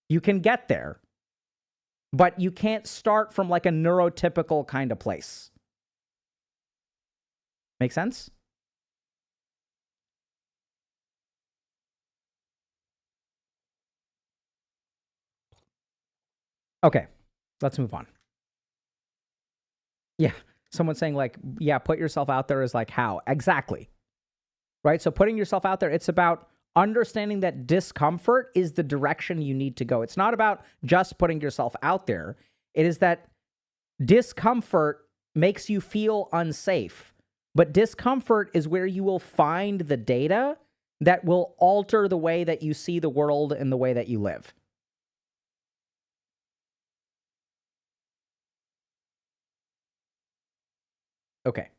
You can get there, but you can't start from like a neurotypical kind of place. Make sense? Okay, let's move on. Yeah, someone saying like, yeah, put yourself out there is like how? Exactly. Right? So putting yourself out there, it's about understanding that discomfort is the direction you need to go. It's not about just putting yourself out there. It is that discomfort makes you feel unsafe. But discomfort is where you will find the data that will alter the way that you see the world and the way that you live. Okay.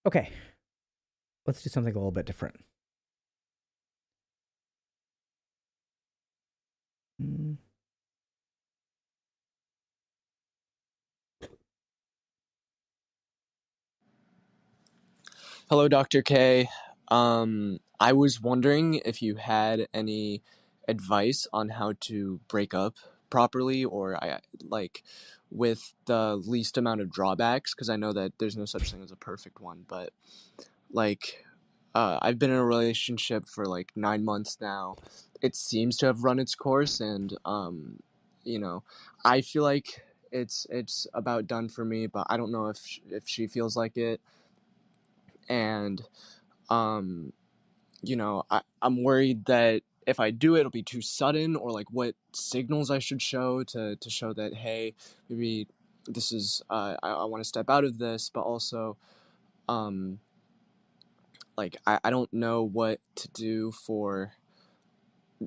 Okay. Let's do something a little bit different. Hello, Dr. K. I was wondering if you had any advice on how to break up properly, or with the least amount of drawbacks, because I know that there's no such thing as a perfect one, but I've been in a relationship for like 9 months now. It seems to have run its course, and I feel like it's about done for me, but I don't know if she feels like it. And I'm worried that if I do it, it'll be too sudden, or like what signals I should show to show that, hey, maybe this is I want to step out of this, but also I don't know what to do for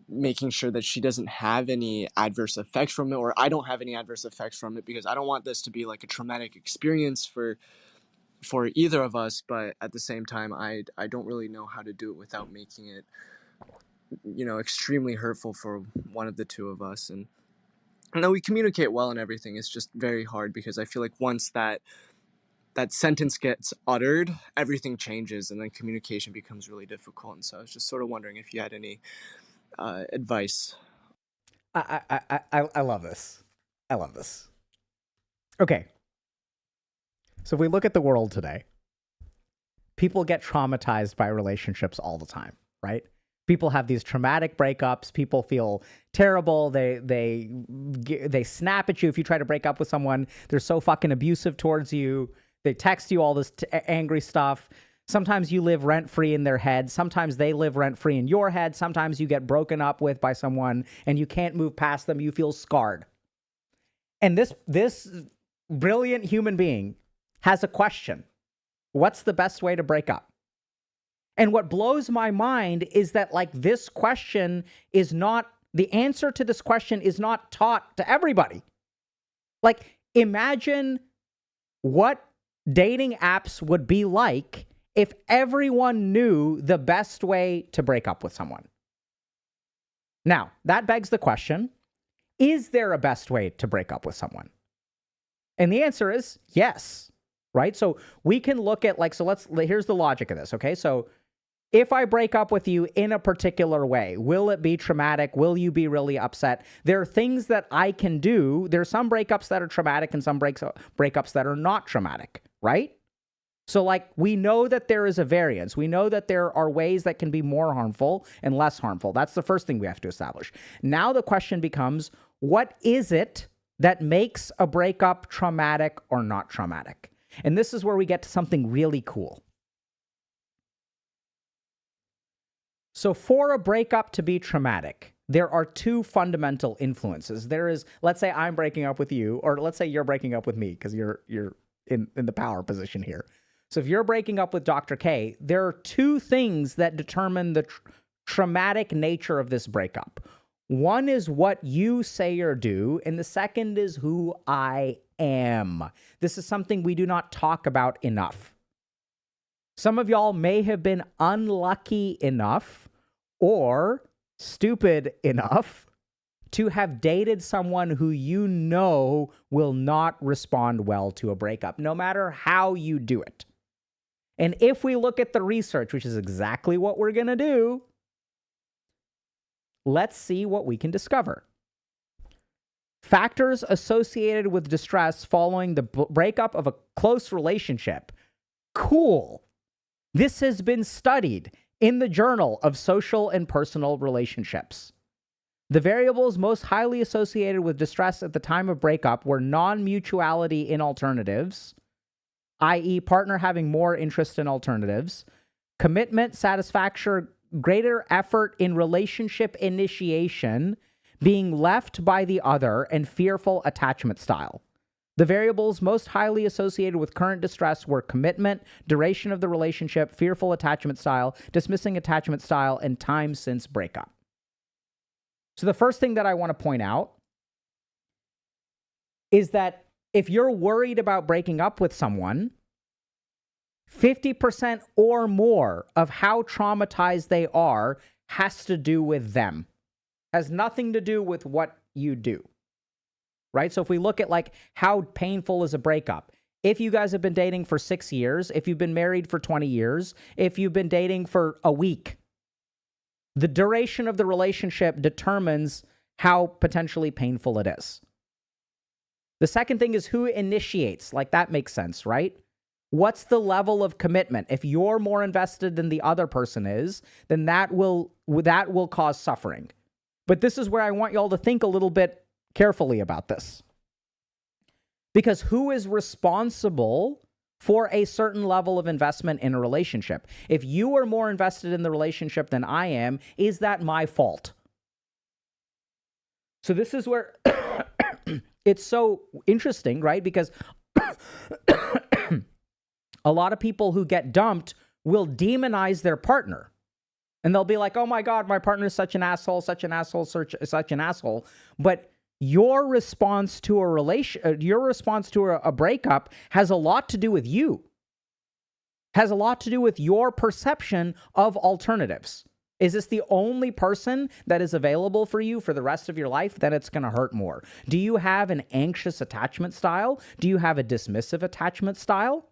making sure that she doesn't have any adverse effects from it, or I don't have any adverse effects from it, because I don't want this to be like a traumatic experience for either of us, but at the same time, I don't really know how to do it without making it, extremely hurtful for one of the two of us. And I know we communicate well and everything. It's just very hard, because I feel like once that sentence gets uttered, everything changes, and then communication becomes really difficult. And so I was just sort of wondering if you had any advice. I love this. I love this. Okay. So if we look at the world today, people get traumatized by relationships all the time, right? People have these traumatic breakups. People feel terrible. They snap at you if you try to break up with someone. They're so fucking abusive towards you. They text you all this angry stuff. Sometimes you live rent-free in their head. Sometimes they live rent-free in your head. Sometimes you get broken up with by someone and you can't move past them. You feel scarred. And this brilliant human being has a question. What's the best way to break up? And what blows my mind is that, like, this question is not, the answer to this question is not taught to everybody. Like, imagine what dating apps would be like if everyone knew the best way to break up with someone. Now, that begs the question, is there a best way to break up with someone? And the answer is yes, right? So we can look at, like, so here's the logic of this, okay? So if I break up with you in a particular way, will it be traumatic? Will you be really upset? There are things that I can do. There are some breakups that are traumatic and some breakups that are not traumatic, right? So, like, we know that there is a variance. We know that there are ways that can be more harmful and less harmful. That's the first thing we have to establish. Now the question becomes, what is it that makes a breakup traumatic or not traumatic? And this is where we get to something really cool. So for a breakup to be traumatic, there are two fundamental influences. There is, let's say I'm breaking up with you, or let's say you're breaking up with me because you're in the power position here. So if you're breaking up with Dr. K, there are two things that determine the traumatic nature of this breakup. One is what you say or do, and the second is who I am. This is something we do not talk about enough. Some of y'all may have been unlucky enough or stupid enough to have dated someone who you know will not respond well to a breakup, no matter how you do it. And if we look at the research, which is exactly what we're going to do, let's see what we can discover. Factors associated with distress following the breakup of a close relationship. Cool. This has been studied in the Journal of Social and Personal Relationships. The variables most highly associated with distress at the time of breakup were non-mutuality in alternatives, i.e. partner having more interest in alternatives, commitment, satisfaction, greater effort in relationship initiation, being left by the other, and fearful attachment style. The variables most highly associated with current distress were commitment, duration of the relationship, fearful attachment style, dismissing attachment style, and time since breakup. So the first thing that I want to point out is that if you're worried about breaking up with someone, 50% or more of how traumatized they are has to do with them. Has nothing to do with what you do. Right? So if we look at, like, how painful is a breakup? If you guys have been dating for 6 years, if you've been married for 20 years, if you've been dating for a week, the duration of the relationship determines how potentially painful it is. The second thing is who initiates. Like, that makes sense, right? What's the level of commitment? If you're more invested than the other person is, then that will cause suffering. But this is where I want y'all to think a little bit carefully about this. Because who is responsible for a certain level of investment in a relationship? If you are more invested in the relationship than I am, is that my fault? So this is where it's so interesting, right? Because a lot of people who get dumped will demonize their partner. And they'll be like, oh my God, my partner is such an asshole, such an asshole, such an asshole. But your response to a breakup has a lot to do with you. Has a lot to do with your perception of alternatives. Is this the only person that is available for you for the rest of your life? Then it's going to hurt more. Do you have an anxious attachment style? Do you have a dismissive attachment style?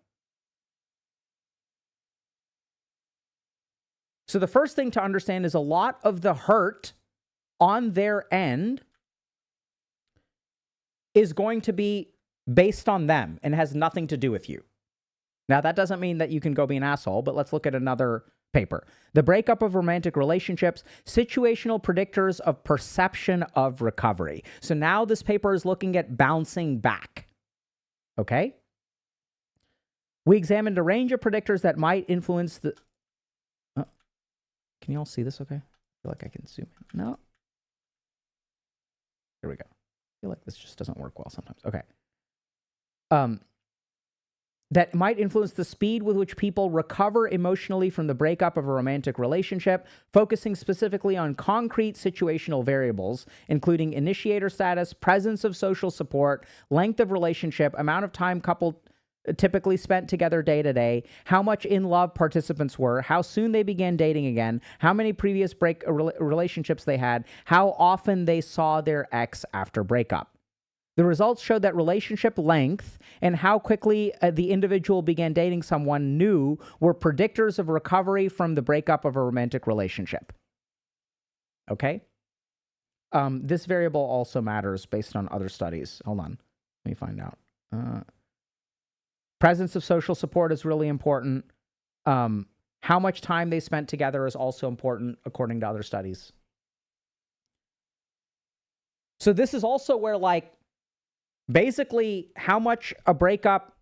So the first thing to understand is a lot of the hurt on their end is going to be based on them and has nothing to do with you. Now, that doesn't mean that you can go be an asshole, but let's look at another paper. The breakup of romantic relationships, situational predictors of perception of recovery. So now this paper is looking at bouncing back. Okay? We examined a range of predictors that might influence the... Can you all see this okay? I feel like I can zoom in. No. Here we go. I feel like this just doesn't work well sometimes. Okay. That might influence the speed with which people recover emotionally from the breakup of a romantic relationship, focusing specifically on concrete situational variables, including initiator status, presence of social support, length of relationship, amount of time couple typically spent together day to day, how much in love participants were, how soon they began dating again, how many previous relationships they had, how often they saw their ex after breakup. The results showed that relationship length and how quickly the individual began dating someone new were predictors of recovery from the breakup of a romantic relationship. Okay? This variable also matters based on other studies. Hold on. Let me find out. Presence of social support is really important. How much time they spent together is also important according to other studies. So this is also where, like, basically how much a breakup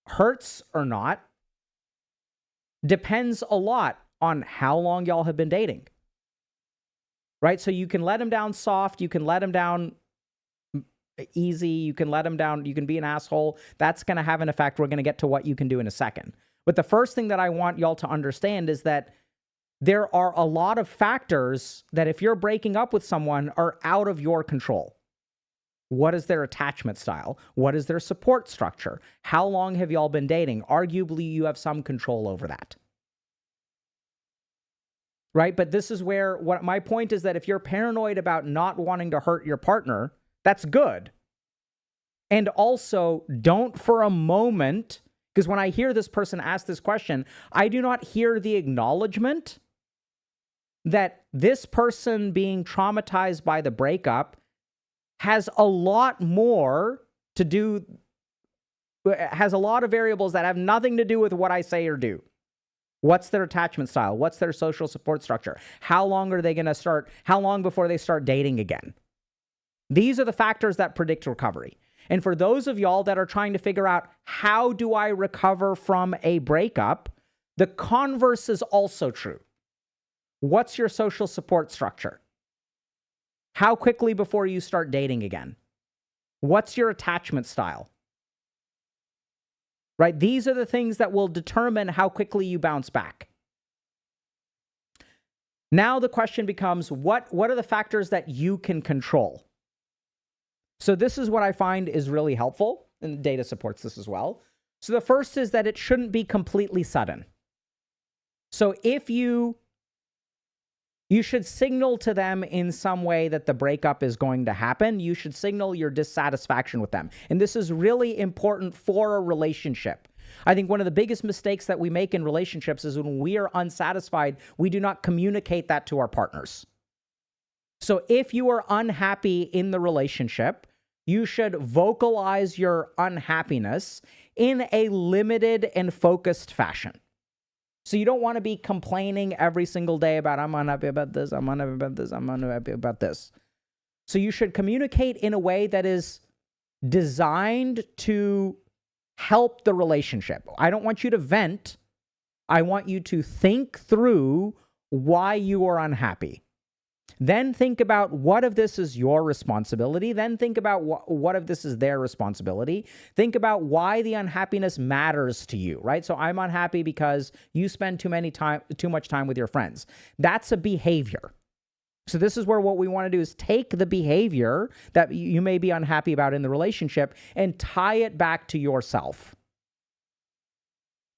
hurts or not depends a lot on how long y'all have been dating. Right? So you can let him down soft, you can let him down easy, you can let him down, you can be an asshole. That's going to have an effect. We're going to get to what you can do in a second. But the first thing that I want y'all to understand is that there are a lot of factors that, if you're breaking up with someone, are out of your control. What is their attachment style? What is their support structure? How long have y'all been dating? Arguably, you have some control over that. Right? But this is where my point is that if you're paranoid about not wanting to hurt your partner, that's good. And also, don't for a moment, because when I hear this person ask this question, I do not hear the acknowledgement that this person being traumatized by the breakup has a lot more to do, has a lot of variables that have nothing to do with what I say or do. What's their attachment style? What's their social support structure? How long are they going to start? How long before they start dating again? These are the factors that predict recovery. And for those of y'all that are trying to figure out, how do I recover from a breakup? The converse is also true. What's your social support structure? How quickly before you start dating again? What's your attachment style? Right? These are the things that will determine how quickly you bounce back. Now the question becomes, what are the factors that you can control? So this is what I find is really helpful, and the data supports this as well. So the first is that it shouldn't be completely sudden. So if you should signal to them in some way that the breakup is going to happen. You should signal your dissatisfaction with them. And this is really important for a relationship. I think one of the biggest mistakes that we make in relationships is when we are unsatisfied, we do not communicate that to our partners. So if you are unhappy in the relationship, you should vocalize your unhappiness in a limited and focused fashion. So you don't want to be complaining every single day about, I'm unhappy about this, I'm unhappy about this, I'm unhappy about this. So you should communicate in a way that is designed to help the relationship. I don't want you to vent. I want you to think through why you are unhappy. Then think about, what if this is your responsibility? Then think about what if this is their responsibility? Think about why the unhappiness matters to you, right? So I'm unhappy because you spend too much time with your friends. That's a behavior. So this is where what we want to do is take the behavior that you may be unhappy about in the relationship and tie it back to yourself.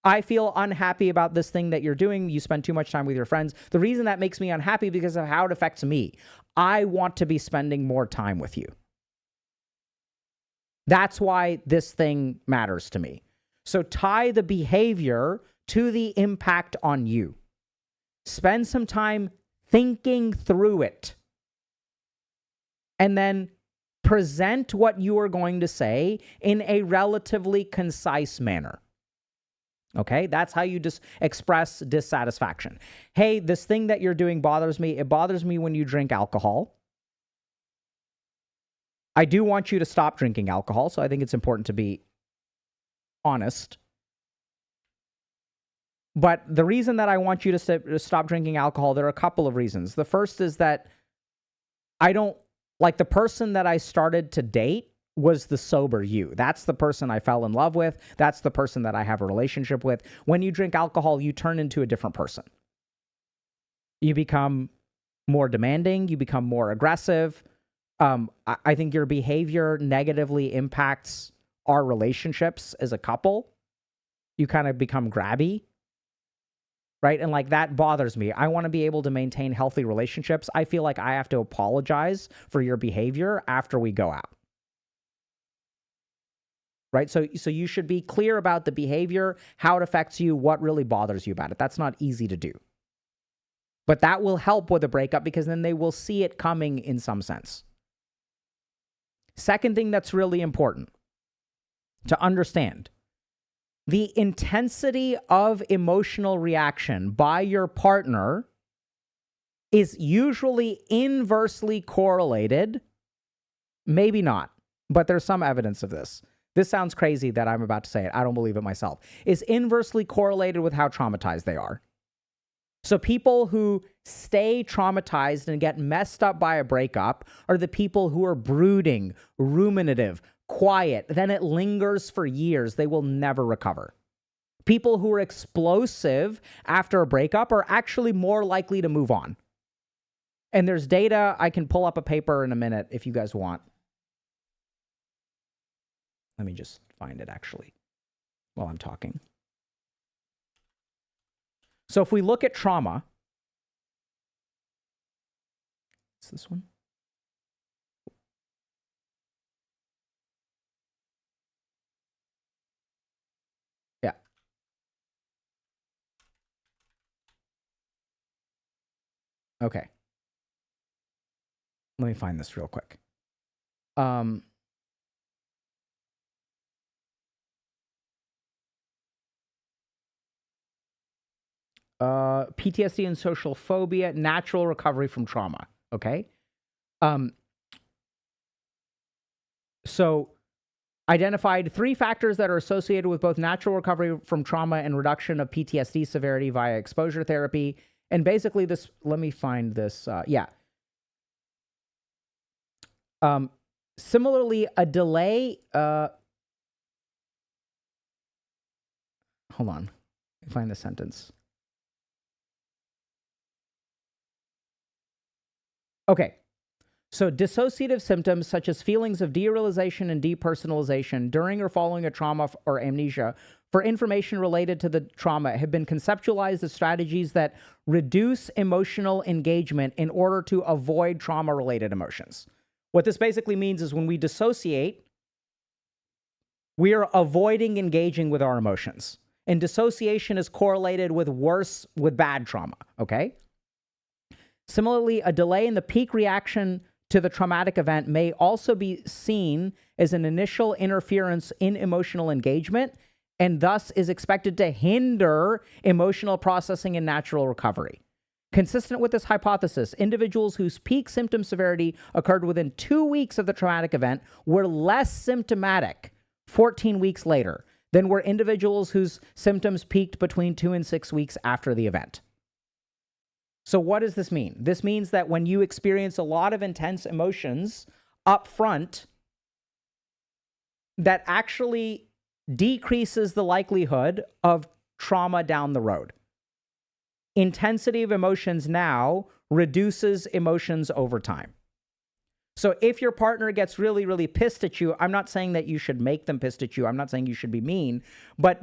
I feel unhappy about this thing that you're doing. You spend too much time with your friends. The reason that makes me unhappy because of how it affects me. I want to be spending more time with you. That's why this thing matters to me. So tie the behavior to the impact on you. Spend some time thinking through it. And then present what you are going to say in a relatively concise manner. Okay, that's how you just express dissatisfaction. Hey, this thing that you're doing bothers me. It bothers me when you drink alcohol. I do want you to stop drinking alcohol, so I think it's important to be honest. But the reason that I want you to stop drinking alcohol, there are a couple of reasons. The first is that I don't like the person that I started to date was the sober you. That's the person I fell in love with. That's the person that I have a relationship with. When you drink alcohol, you turn into a different person. You become more demanding. You become more aggressive. I think your behavior negatively impacts our relationships as a couple. You kind of become grabby, right? And like that bothers me. I want to be able to maintain healthy relationships. I feel like I have to apologize for your behavior after we go out. Right? So you should be clear about the behavior, how it affects you, what really bothers you about it. That's not easy to do. But that will help with a breakup because then they will see it coming in some sense. Second thing that's really important to understand, the intensity of emotional reaction by your partner is usually inversely correlated, maybe not, but there's some evidence of this. This sounds crazy that I'm about to say it. I don't believe it myself. Is inversely correlated with how traumatized they are. So people who stay traumatized and get messed up by a breakup are the people who are brooding, ruminative, quiet. Then it lingers for years. They will never recover. People who are explosive after a breakup are actually more likely to move on. And there's data. I can pull up a paper in a minute if you guys want. Let me just find it actually while I'm talking. So if we look at trauma, it's this one. Yeah. Okay. Let me find this real quick. PTSD and social phobia, natural recovery from trauma. Okay. So identified 3 factors that are associated with both natural recovery from trauma and reduction of PTSD severity via exposure therapy. And basically this, let me find this. Similarly, a delay, hold on, let me find the sentence. Okay, so dissociative symptoms such as feelings of derealization and depersonalization during or following a trauma or amnesia for information related to the trauma have been conceptualized as strategies that reduce emotional engagement in order to avoid trauma-related emotions. What this basically means is when we dissociate, we are avoiding engaging with our emotions. And dissociation is correlated with bad trauma, okay? Similarly, a delay in the peak reaction to the traumatic event may also be seen as an initial interference in emotional engagement and thus is expected to hinder emotional processing and natural recovery. Consistent with this hypothesis, individuals whose peak symptom severity occurred within 2 weeks of the traumatic event were less symptomatic 14 weeks later than were individuals whose symptoms peaked between 2 and 6 weeks after the event. So what does this mean? This means that when you experience a lot of intense emotions up front, that actually decreases the likelihood of trauma down the road. Intensity of emotions now reduces emotions over time. So if your partner gets really, really pissed at you, I'm not saying that you should make them pissed at you. I'm not saying you should be mean, but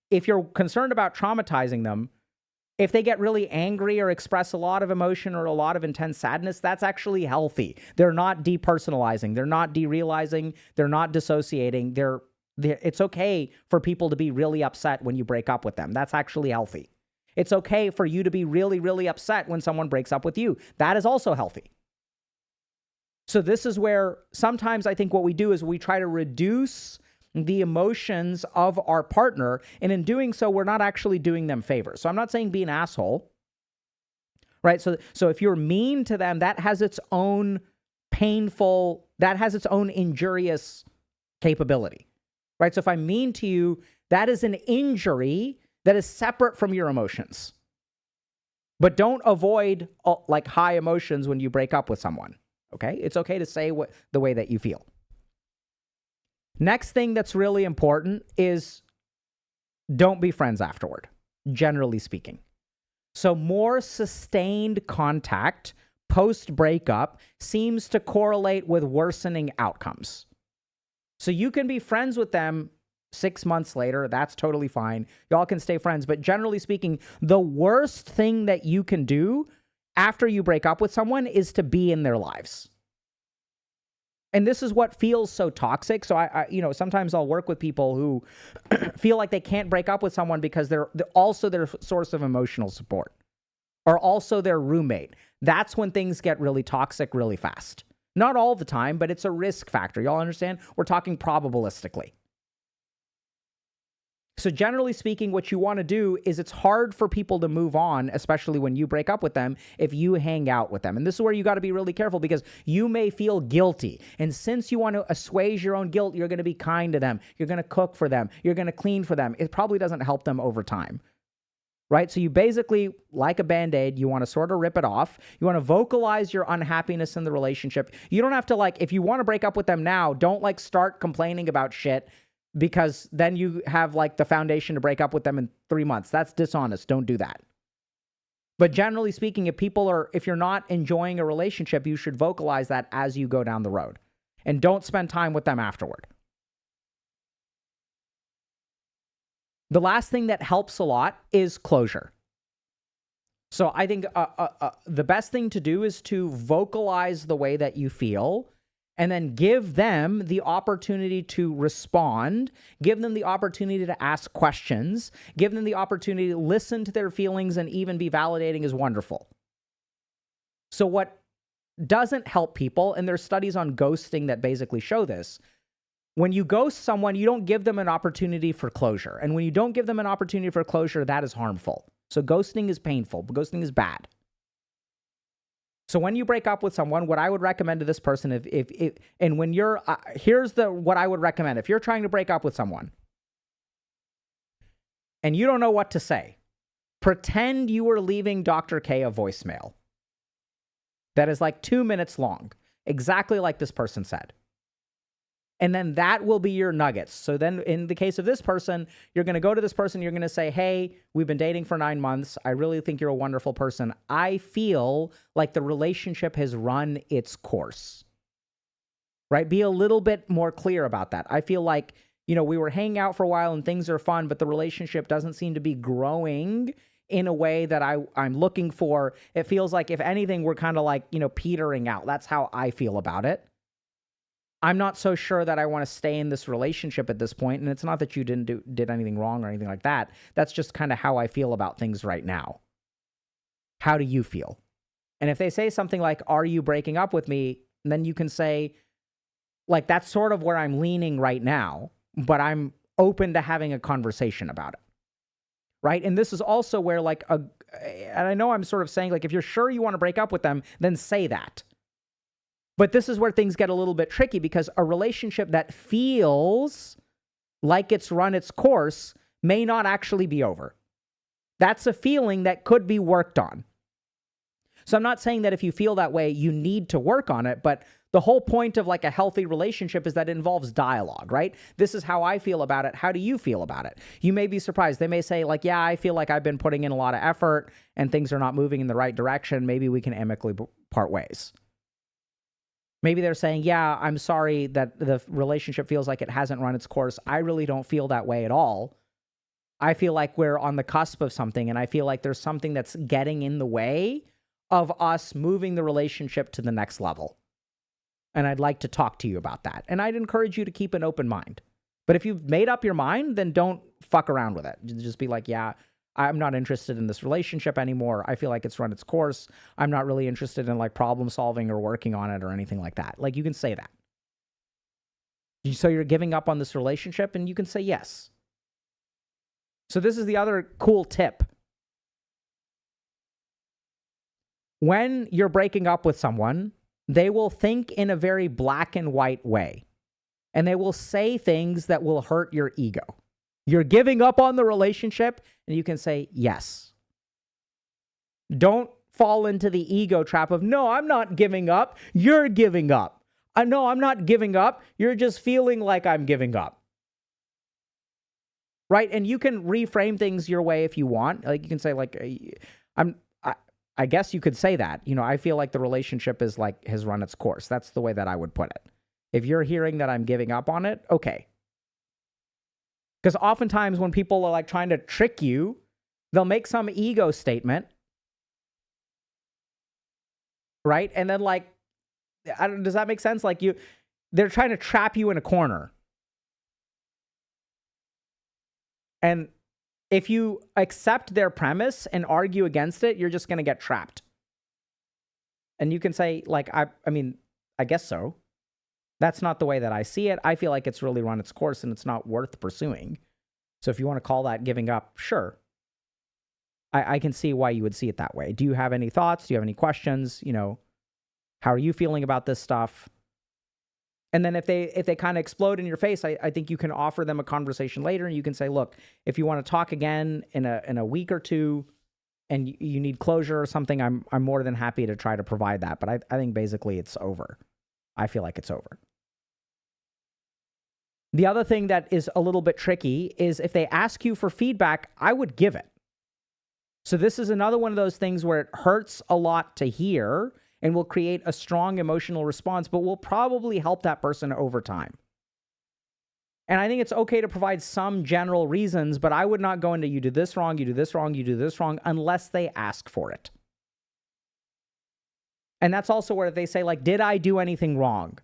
if you're concerned about traumatizing them, if they get really angry or express a lot of emotion or a lot of intense sadness, that's actually healthy. They're not depersonalizing. They're not derealizing. They're not dissociating. It's okay for people to be really upset when you break up with them. That's actually healthy. It's okay for you to be really, really upset when someone breaks up with you. That is also healthy. So this is where sometimes I think what we do is we try to reduce the emotions of our partner, and in doing so, we're not actually doing them favors. So I'm not saying be an asshole, right? So if you're mean to them, that has its own injurious capability, right? So if I'm mean to you, that is an injury that is separate from your emotions. But don't avoid like high emotions when you break up with someone, okay? It's okay to say the way that you feel. Next thing that's really important is don't be friends afterward, generally speaking. So more sustained contact post-breakup seems to correlate with worsening outcomes. So you can be friends with them 6 months later. That's totally fine. Y'all can stay friends. But generally speaking, the worst thing that you can do after you break up with someone is to be in their lives. And this is what feels so toxic. So I sometimes I'll work with people who feel like they can't break up with someone because they're also their source of emotional support or also their roommate. That's when things get really toxic really fast. Not all the time, but it's a risk factor. Y'all understand? We're talking probabilistically. So generally speaking, what you want to do is it's hard for people to move on, especially when you break up with them, if you hang out with them. And this is where you got to be really careful because you may feel guilty. And since you want to assuage your own guilt, you're going to be kind to them. You're going to cook for them. You're going to clean for them. It probably doesn't help them over time. Right? So you basically, like a Band-Aid, you want to sort of rip it off. You want to vocalize your unhappiness in the relationship. You don't have to if you want to break up with them now, don't start complaining about shit because then you have the foundation to break up with them in 3 months. That's dishonest. Don't do that. But generally speaking, if you're not enjoying a relationship, you should vocalize that as you go down the road. And don't spend time with them afterward. The last thing that helps a lot is closure. So I think the best thing to do is to vocalize the way that you feel and then give them the opportunity to respond, give them the opportunity to ask questions, give them the opportunity to listen to their feelings and even be validating is wonderful. So what doesn't help people, and there's studies on ghosting that basically show this, when you ghost someone, you don't give them an opportunity for closure. And when you don't give them an opportunity for closure, that is harmful. So ghosting is painful. Ghosting is bad. So when you break up with someone, what I would recommend to this person, what I would recommend. If you're trying to break up with someone and you don't know what to say, pretend you were leaving Dr. K a voicemail that is 2 minutes long, exactly like this person said. And then that will be your nuggets. So then in the case of this person, you're going to go to this person. You're going to say, hey, we've been dating for 9 months. I really think you're a wonderful person. I feel like the relationship has run its course. Right? Be a little bit more clear about that. I feel like, we were hanging out for a while and things are fun, but the relationship doesn't seem to be growing in a way that I'm looking for. It feels like, if anything, we're kind of petering out. That's how I feel about it. I'm not so sure that I want to stay in this relationship at this point. And it's not that you did anything wrong or anything like that. That's just kind of how I feel about things right now. How do you feel? And if they say something like, are you breaking up with me? Then you can say, that's sort of where I'm leaning right now, but I'm open to having a conversation about it. Right? And this is also where and I know I'm sort of saying, if you're sure you want to break up with them, then say that. But this is where things get a little bit tricky because a relationship that feels like it's run its course may not actually be over. That's a feeling that could be worked on. So I'm not saying that if you feel that way, you need to work on it, but the whole point of a healthy relationship is that it involves dialogue, right? This is how I feel about it. How do you feel about it? You may be surprised. They may say yeah, I feel like I've been putting in a lot of effort and things are not moving in the right direction. Maybe we can amicably part ways. Maybe they're saying, yeah, I'm sorry that the relationship feels like it hasn't run its course. I really don't feel that way at all. I feel like we're on the cusp of something, and I feel like there's something that's getting in the way of us moving the relationship to the next level. And I'd like to talk to you about that. And I'd encourage you to keep an open mind. But if you've made up your mind, then don't fuck around with it. Just be yeah, I'm not interested in this relationship anymore. I feel like it's run its course. I'm not really interested in problem solving or working on it or anything like that. You can say that. So you're giving up on this relationship, and you can say yes. So this is the other cool tip. When you're breaking up with someone, they will think in a very black and white way. And they will say things that will hurt your ego. You're giving up on the relationship, and you can say yes. Don't fall into the ego trap of, no, I'm not giving up. You're giving up. No, I'm not giving up. You're just feeling like I'm giving up. Right? And you can reframe things your way if you want. Like you can say like, I guess you could say that, I feel like the relationship is like has run its course. That's the way that I would put it. If you're hearing that I'm giving up on it, okay. Because oftentimes when people are like trying to trick you, they'll make some ego statement, right? And then like, does that make sense? Like they're trying to trap you in a corner. And if you accept their premise and argue against it, you're just going to get trapped. And you can say, like, I mean, I guess so. That's not the way that I see it. I feel like it's really run its course and it's not worth pursuing. So if you want to call that giving up, sure. I can see why you would see it that way. Do you have any thoughts? Do you have any questions? How are you feeling about this stuff? And then if they kind of explode in your face, I think you can offer them a conversation later, and you can say, look, if you want to talk again in a week or two and you need closure or something, I'm more than happy to try to provide that. But I think basically it's over. I feel like it's over. The other thing that is a little bit tricky is if they ask you for feedback, I would give it. So this is another one of those things where it hurts a lot to hear and will create a strong emotional response, but will probably help that person over time. And I think it's okay to provide some general reasons, but I would not go into you do this wrong, you do this wrong, you do this wrong, unless they ask for it. And that's also where they say, like, did I do anything wrong?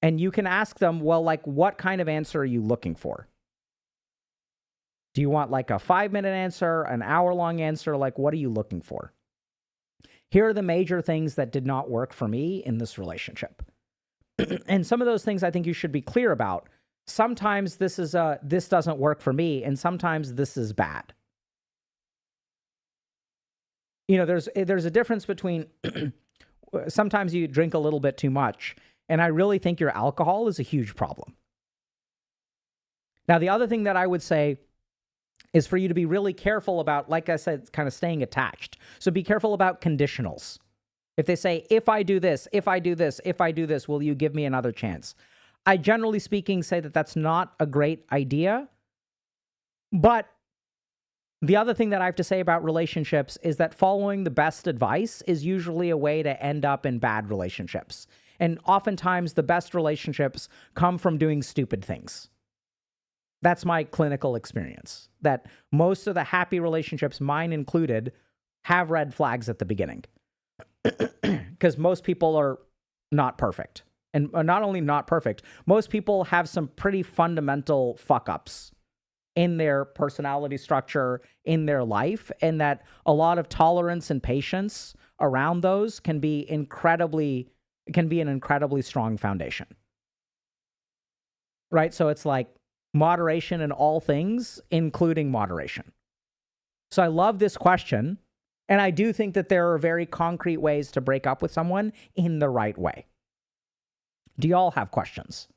And you can ask them, well, like, what kind of answer are you looking for? Do you want like a 5-minute answer, an hour-long answer? Like, what are you looking for? Here are the major things that did not work for me in this relationship. And some of those things I think you should be clear about. Sometimes this doesn't work for me, and sometimes this is bad. There's a difference between sometimes you drink a little bit too much, and I really think your alcohol is a huge problem. Now, the other thing that I would say is for you to be really careful about, like I said, kind of staying attached. So be careful about conditionals. If they say, if I do this, if I do this, if I do this, will you give me another chance? I generally speaking say that that's not a great idea. But the other thing that I have to say about relationships is that following the best advice is usually a way to end up in bad relationships. And oftentimes the best relationships come from doing stupid things. That's my clinical experience, that most of the happy relationships, mine included, have red flags at the beginning. Because most people are not perfect. And not only not perfect, most people have some pretty fundamental fuck-ups in their personality structure, in their life, and that a lot of tolerance and patience around those can be an incredibly strong foundation. Right? So it's like moderation in all things, including moderation. So I love this question, and I do think that there are very concrete ways to break up with someone in the right way. Do y'all have questions?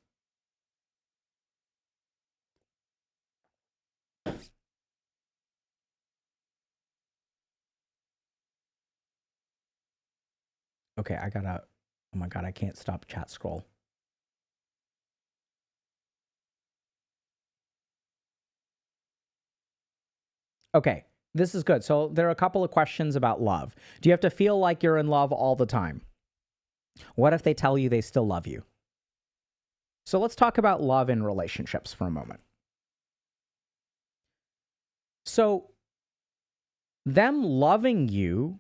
Okay, oh my God, I can't stop chat scroll. Okay, this is good. So there are a couple of questions about love. Do you have to feel like you're in love all the time? What if they tell you they still love you? So let's talk about love in relationships for a moment. So them loving you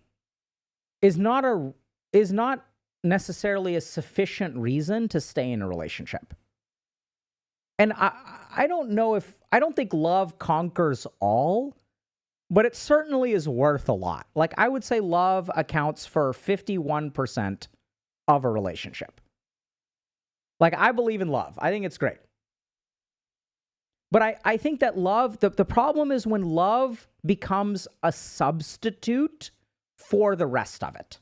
is not necessarily a sufficient reason to stay in a relationship. And I don't think love conquers all, but it certainly is worth a lot. Like, I would say love accounts for 51% of a relationship. Like, I believe in love. I think it's great. But I think that love, the problem is when love becomes a substitute for the rest of it.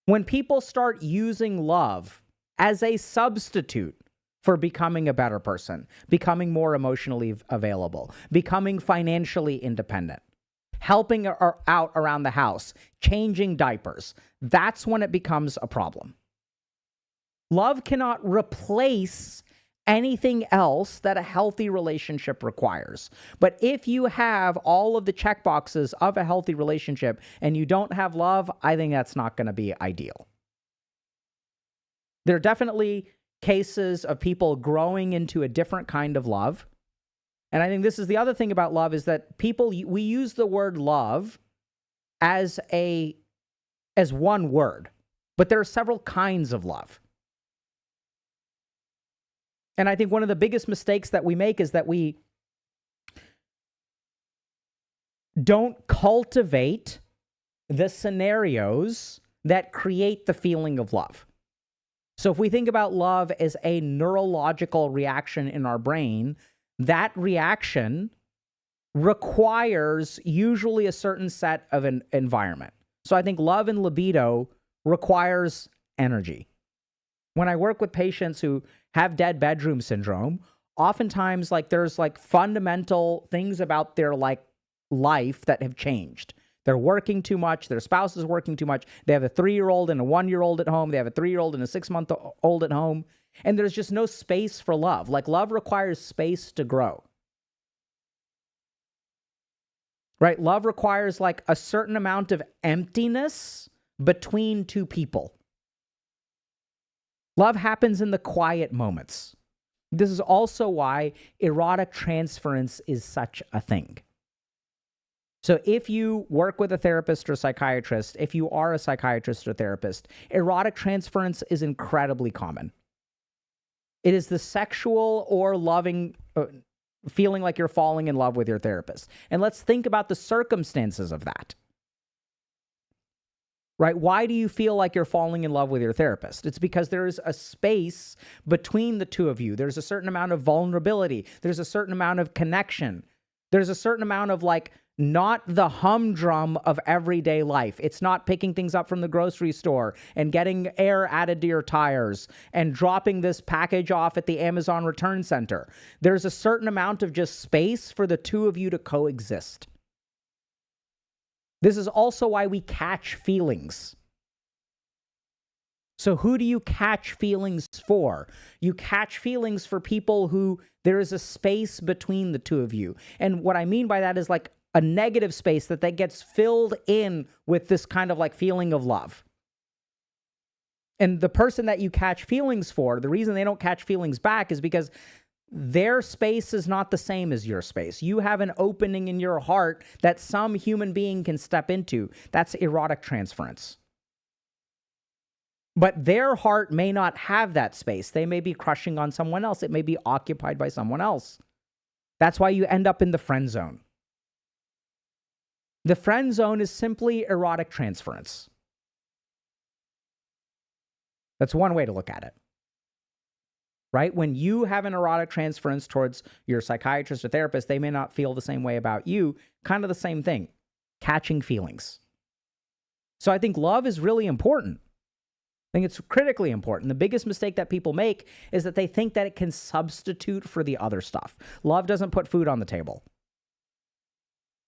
When people start using love as a substitute for becoming a better person, becoming more emotionally available, becoming financially independent, helping out around the house, changing diapers. That's when it becomes a problem. Love cannot replace anything else that a healthy relationship requires. But if you have all of the checkboxes of a healthy relationship and you don't have love, I think that's not going to be ideal. There are definitely cases of people growing into a different kind of love. And I think this is the other thing about love, is that we use the word love as one word, but there are several kinds of love. And I think one of the biggest mistakes that we make is that we don't cultivate the scenarios that create the feeling of love. So if we think about love as a neurological reaction in our brain, that reaction requires usually a certain set of an environment. So I think love and libido requires energy. When I work with patients who have dead bedroom syndrome, oftentimes there's fundamental things about their life that have changed. They're working too much. Their spouse is working too much. They have a 3-year-old and a 1-year-old at home. They have a 3-year-old and a 6-month-old at home. And there's just no space for love. Love requires space to grow. Right? Love requires a certain amount of emptiness between two people. Love happens in the quiet moments. This is also why erotic transference is such a thing. So if you work with a therapist or psychiatrist, if you are a psychiatrist or therapist, erotic transference is incredibly common. It is the sexual or loving feeling like you're falling in love with your therapist. And let's think about the circumstances of that. Right? Why do you feel like you're falling in love with your therapist? It's because there is a space between the two of you. There's a certain amount of vulnerability. There's a certain amount of connection. There's a certain amount of not the humdrum of everyday life. It's not picking things up from the grocery store and getting air added to your tires and dropping this package off at the Amazon return center. There's a certain amount of just space for the two of you to coexist. This is also why we catch feelings. So who do you catch feelings for? You catch feelings for people who there is a space between the two of you. And what I mean by that is a negative space that gets filled in with this kind of feeling of love. And the person that you catch feelings for, the reason they don't catch feelings back is because their space is not the same as your space. You have an opening in your heart that some human being can step into. That's erotic transference. But their heart may not have that space. They may be crushing on someone else. It may be occupied by someone else. That's why you end up in the friend zone. The friend zone is simply erotic transference. That's one way to look at it. Right? When you have an erotic transference towards your psychiatrist or therapist, they may not feel the same way about you. Kind of the same thing. Catching feelings. So I think love is really important. I think it's critically important. The biggest mistake that people make is that they think that it can substitute for the other stuff. Love doesn't put food on the table.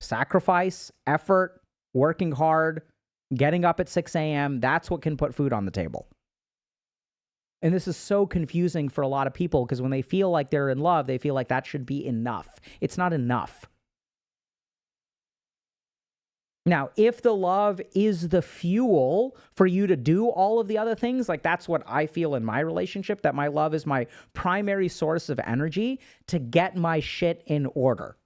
Sacrifice, effort, working hard, getting up at 6 a.m., that's what can put food on the table. And this is so confusing for a lot of people because when they feel like they're in love, they feel like that should be enough. It's not enough. Now, if the love is the fuel for you to do all of the other things, that's what I feel in my relationship, that my love is my primary source of energy to get my shit in order.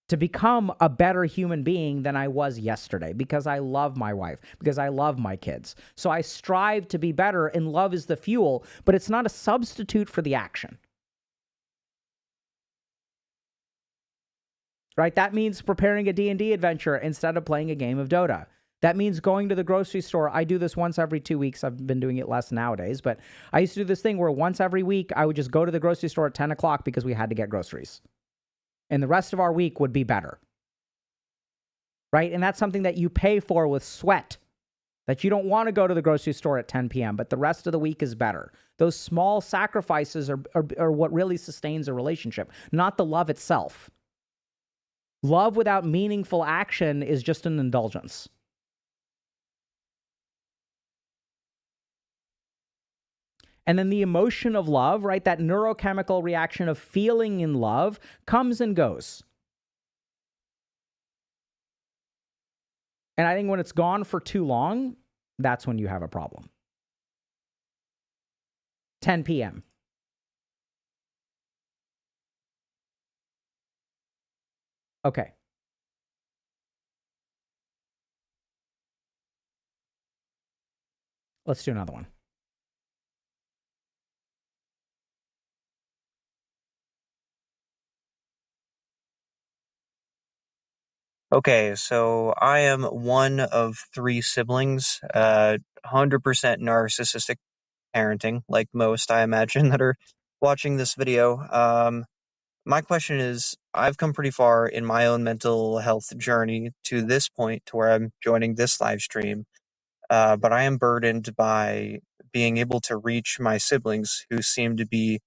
To become a better human being than I was yesterday because I love my wife, because I love my kids. So I strive to be better, and love is the fuel, but it's not a substitute for the action. Right? That means preparing a D&D adventure instead of playing a game of Dota. That means going to the grocery store. I do this once every 2 weeks. I've been doing it less nowadays, but I used to do this thing where once every week I would just go to the grocery store at 10 o'clock because we had to get groceries. And the rest of our week would be better. Right? And that's something that you pay for with sweat. that you don't want to go to the grocery store at 10 p.m., but the rest of the week is better. Those small sacrifices are what really sustains a relationship, not the love itself. Love without meaningful action is just an indulgence. And then the emotion of love, right, that neurochemical reaction of feeling in love comes and goes. And I think when it's gone for too long, that's when you have a problem. 10 p.m. Okay. Let's do another one. Okay, so I am one of three siblings, 100% narcissistic parenting, like most, I imagine, that are watching this video. My question is, I've come pretty far in my own mental health journey to this point to where I'm joining this live stream, but I am burdened by being able to reach my siblings who seem to be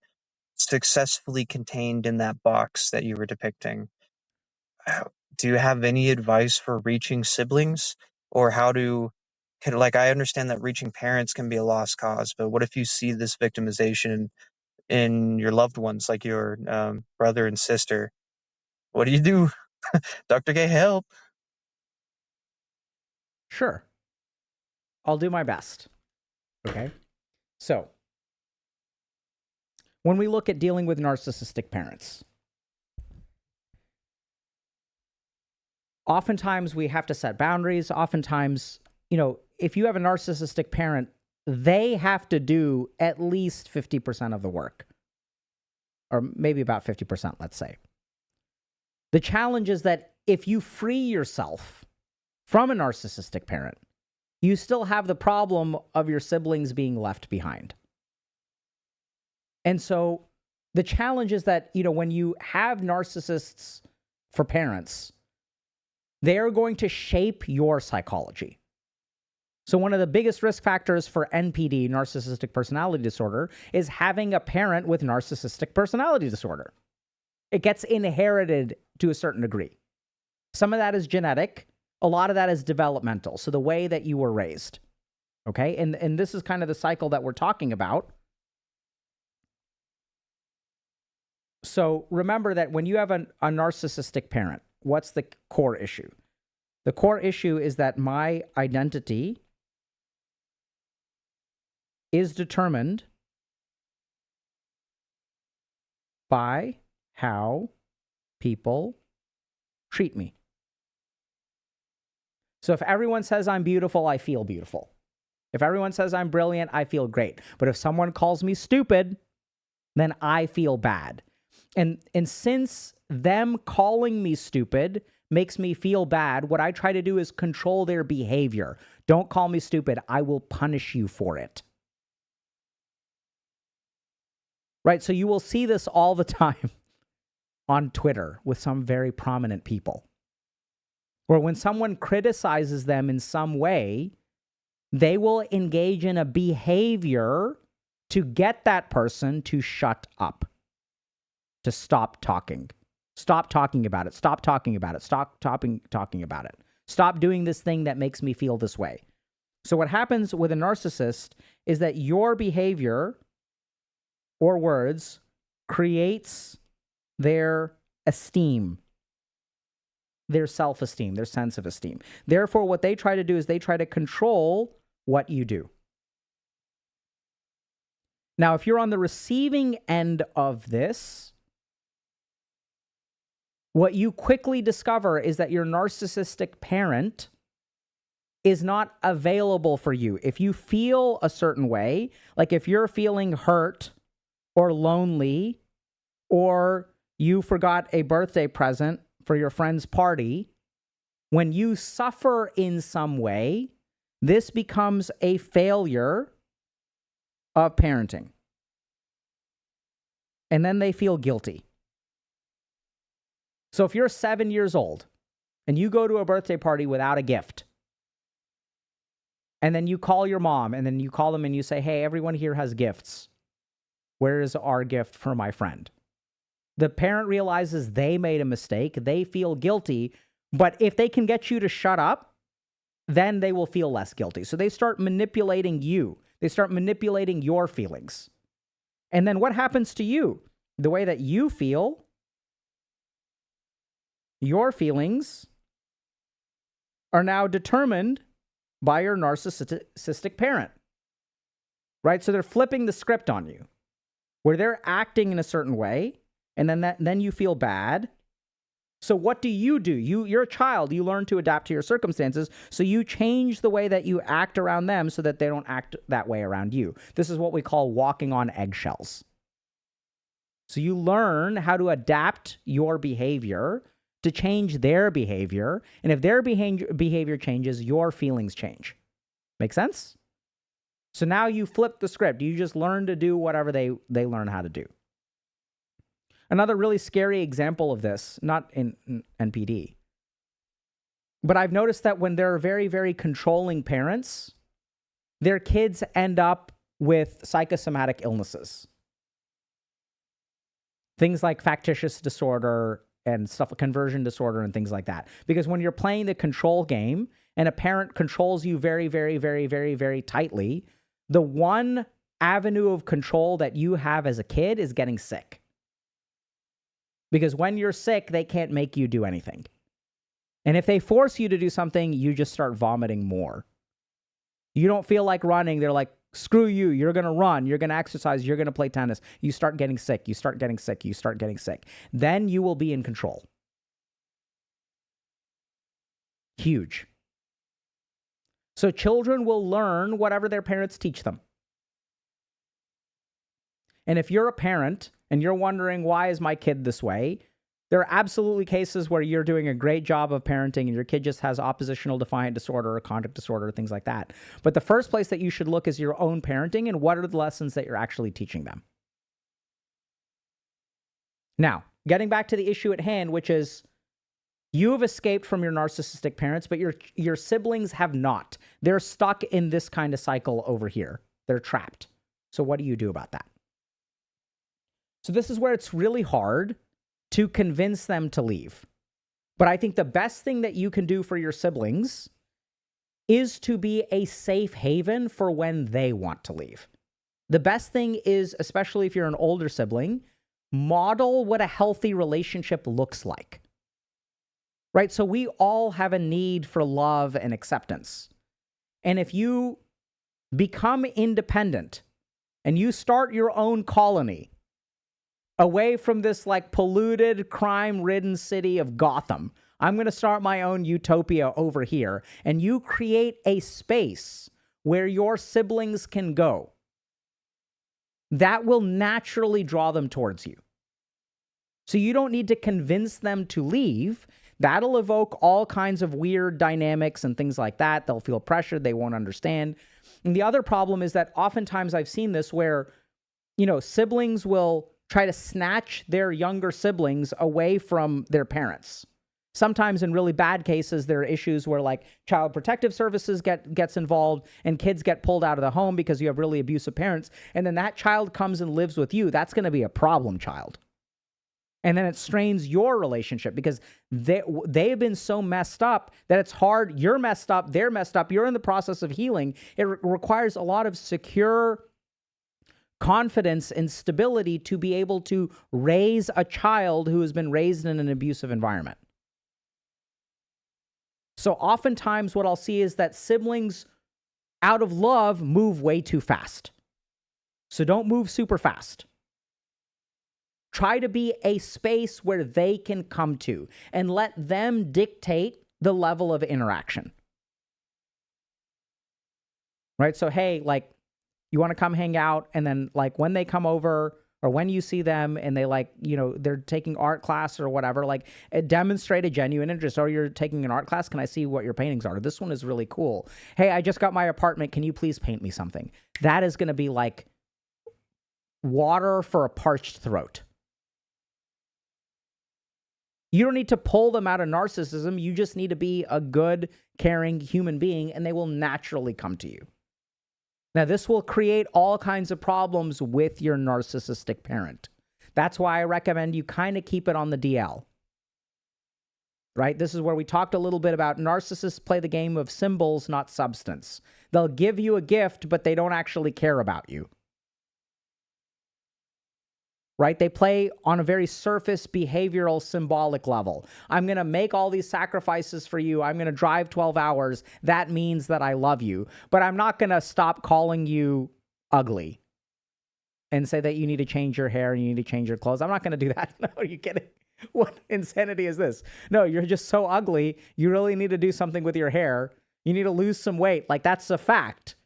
successfully contained in that box that you were depicting. Do you have any advice for reaching siblings, or like, I understand that reaching parents can be a lost cause, but what if you see this victimization in your loved ones, like your brother and sister? What do you do? Dr. K, help. Sure. I'll do my best. Okay. So, when we look at dealing with narcissistic parents, oftentimes we have to set boundaries. Oftentimes, if you have a narcissistic parent, they have to do at least 50% of the work, or maybe about 50%, let's say. The challenge is that if you free yourself from a narcissistic parent, you still have the problem of your siblings being left behind. And so the challenge is that, when you have narcissists for parents, they're going to shape your psychology. So one of the biggest risk factors for NPD, narcissistic personality disorder, is having a parent with narcissistic personality disorder. It gets inherited to a certain degree. Some of that is genetic. A lot of that is developmental. So the way that you were raised. Okay? And this is kind of the cycle that we're talking about. So remember that when you have a narcissistic parent, what's the core issue? The core issue is that my identity is determined by how people treat me. So if everyone says I'm beautiful, I feel beautiful. If everyone says I'm brilliant, I feel great. But if someone calls me stupid, then I feel bad. And since them calling me stupid makes me feel bad, what I try to do is control their behavior. Don't call me stupid. I will punish you for it. Right? So you will see this all the time on Twitter with some very prominent people, where when someone criticizes them in some way, they will engage in a behavior to get that person to shut up, to stop talking. Stop talking about it. Stop talking about it. Stop talking about it. Stop doing this thing that makes me feel this way. So what happens with a narcissist is that your behavior or words creates their esteem, their self-esteem, their sense of esteem. Therefore, what they try to do is they try to control what you do. Now, if you're on the receiving end of this, what you quickly discover is that your narcissistic parent is not available for you. If you feel a certain way, like if you're feeling hurt or lonely, or you forgot a birthday present for your friend's party, when you suffer in some way, this becomes a failure of parenting. And then they feel guilty. So if you're 7 years old and you go to a birthday party without a gift, And then you call your mom, and then you call them and you say, hey, everyone here has gifts. Where is our gift for my friend? The parent realizes they made a mistake. They feel guilty. But if they can get you to shut up, then they will feel less guilty. So they start manipulating you. They start manipulating your feelings. And then what happens to you? The way that you feel, your feelings are now determined by your narcissistic parent, right? So they're flipping the script on you, where they're acting in a certain way, and then you feel bad. So what do? You're a child. You learn to adapt to your circumstances, so you change the way that you act around them so that they don't act that way around you. This is what we call walking on eggshells. So you learn how to adapt your behavior to change their behavior. And if their behavior changes, your feelings change. Make sense? So now you flip the script. You just learn to do whatever they learn how to do. Another really scary example of this, not in NPD, but I've noticed that when there are very, very controlling parents, their kids end up with psychosomatic illnesses. Things like factitious disorder and stuff, conversion disorder and things like that. Because when you're playing the control game and a parent controls you very, very, very, very, very tightly, the one avenue of control that you have as a kid is getting sick. Because when you're sick, they can't make you do anything. And if they force you to do something, you just start vomiting more. You don't feel like running. They're like, screw you. You're going to run. You're going to exercise. You're going to play tennis. You start getting sick. You start getting sick. You start getting sick. Then you will be in control. Huge. So children will learn whatever their parents teach them. And if you're a parent and you're wondering, why is my kid this way? There are absolutely cases where you're doing a great job of parenting and your kid just has oppositional defiant disorder or conduct disorder, things like that. But the first place that you should look is your own parenting and what are the lessons that you're actually teaching them. Now, getting back to the issue at hand, which is you have escaped from your narcissistic parents, but your siblings have not. They're stuck in this kind of cycle over here. They're trapped. So what do you do about that? So this is where it's really hard to convince them to leave. But I think the best thing that you can do for your siblings is to be a safe haven for when they want to leave. The best thing is, especially if you're an older sibling, model what a healthy relationship looks like. Right? So we all have a need for love and acceptance. And if you become independent and you start your own colony, away from this like polluted, crime-ridden city of Gotham, I'm going to start my own utopia over here. And you create a space where your siblings can go. That will naturally draw them towards you. So you don't need to convince them to leave. That'll evoke all kinds of weird dynamics and things like that. They'll feel pressured. They won't understand. And the other problem is that oftentimes I've seen this where, siblings will try to snatch their younger siblings away from their parents. Sometimes in really bad cases, there are issues where like Child Protective Services gets involved and kids get pulled out of the home because you have really abusive parents. And then that child comes and lives with you. That's going to be a problem child. And then it strains your relationship because they have been so messed up that it's hard. You're messed up. They're messed up. You're in the process of healing. It requires a lot of secure confidence and stability to be able to raise a child who has been raised in an abusive environment. So oftentimes what I'll see is that siblings out of love move way too fast. So don't move super fast. Try to be a space where they can come to and let them dictate the level of interaction. Right? So, hey, like, you want to come hang out, and then like when they come over or when you see them and they like, they're taking art class or whatever, like demonstrate a genuine interest. Or you're taking an art class. Can I see what your paintings are? This one is really cool. Hey, I just got my apartment. Can you please paint me something? That is going to be like water for a parched throat. You don't need to pull them out of narcissism. You just need to be a good, caring human being, and they will naturally come to you. Now, this will create all kinds of problems with your narcissistic parent. That's why I recommend you kind of keep it on the DL. Right? This is where we talked a little bit about narcissists play the game of symbols, not substance. They'll give you a gift, but they don't actually care about you. Right? They play on a very surface behavioral symbolic level. I'm going to make all these sacrifices for you. I'm going to drive 12 hours. That means that I love you. But I'm not going to stop calling you ugly and say that you need to change your hair and you need to change your clothes. I'm not going to do that. No, are you kidding? What insanity is this? No, you're just so ugly. You really need to do something with your hair. You need to lose some weight. Like, that's a fact.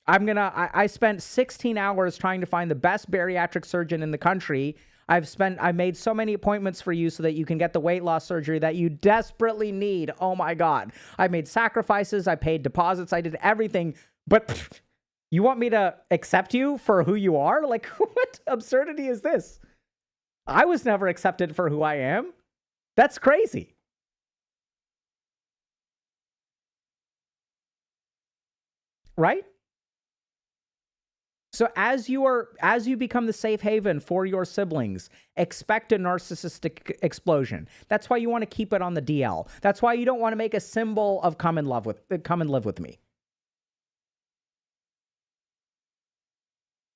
I spent 16 hours trying to find the best bariatric surgeon in the country. I made so many appointments for you so that you can get the weight loss surgery that you desperately need. Oh my God. I made sacrifices. I paid deposits. I did everything. But you want me to accept you for who you are? Like, what absurdity is this? I was never accepted for who I am. That's crazy. Right? So as you become the safe haven for your siblings, expect a narcissistic explosion. That's why you want to keep it on the DL. That's why you don't want to make a symbol of come and live with me.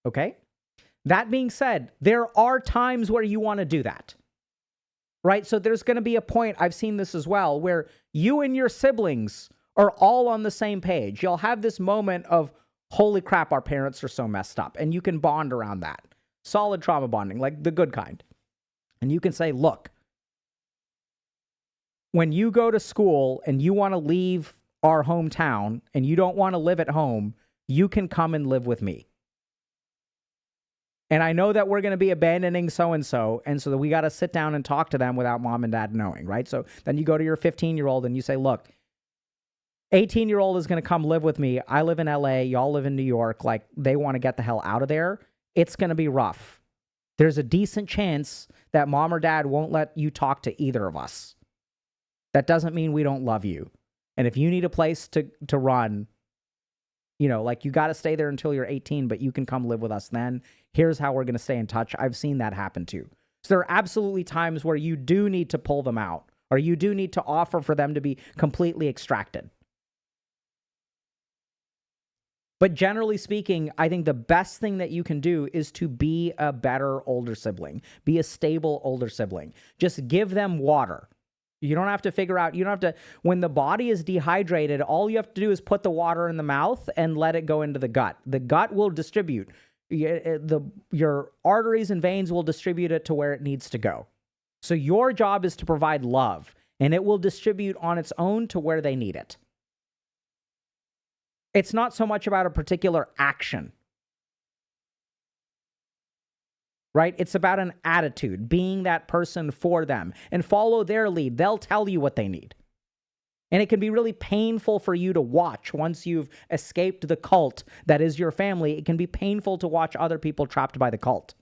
Okay? That being said, there are times where you want to do that. Right? So there's going to be a point, I've seen this as well, where you and your siblings are all on the same page. You'll have this moment of, holy crap, our parents are so messed up. And you can bond around that. Solid trauma bonding, like the good kind. And you can say, look, when you go to school and you want to leave our hometown and you don't want to live at home, you can come and live with me. And I know that we're going to be abandoning so-and-so, and so that we got to sit down and talk to them without mom and dad knowing, right? So then you go to your 15-year-old and you say, look, 18-year-old is going to come live with me. I live in LA. Y'all live in New York. Like, they want to get the hell out of there. It's going to be rough. There's a decent chance that mom or dad won't let you talk to either of us. That doesn't mean we don't love you. And if you need a place to run, you know, like, you got to stay there until you're 18, but you can come live with us then. Here's how we're going to stay in touch. I've seen that happen too. So there are absolutely times where you do need to pull them out, or you do need to offer for them to be completely extracted. But generally speaking, I think the best thing that you can do is to be a better older sibling. Be a stable older sibling. Just give them water. You don't have to figure out, you don't have to, when the body is dehydrated, all you have to do is put the water in the mouth and let it go into the gut. The gut will distribute. Your arteries and veins will distribute it to where it needs to go. So your job is to provide love, and it will distribute on its own to where they need it. It's not so much about a particular action, right? It's about an attitude, being that person for them, and follow their lead. They'll tell you what they need. And it can be really painful for you to watch once you've escaped the cult that is your family. It can be painful to watch other people trapped by the cult.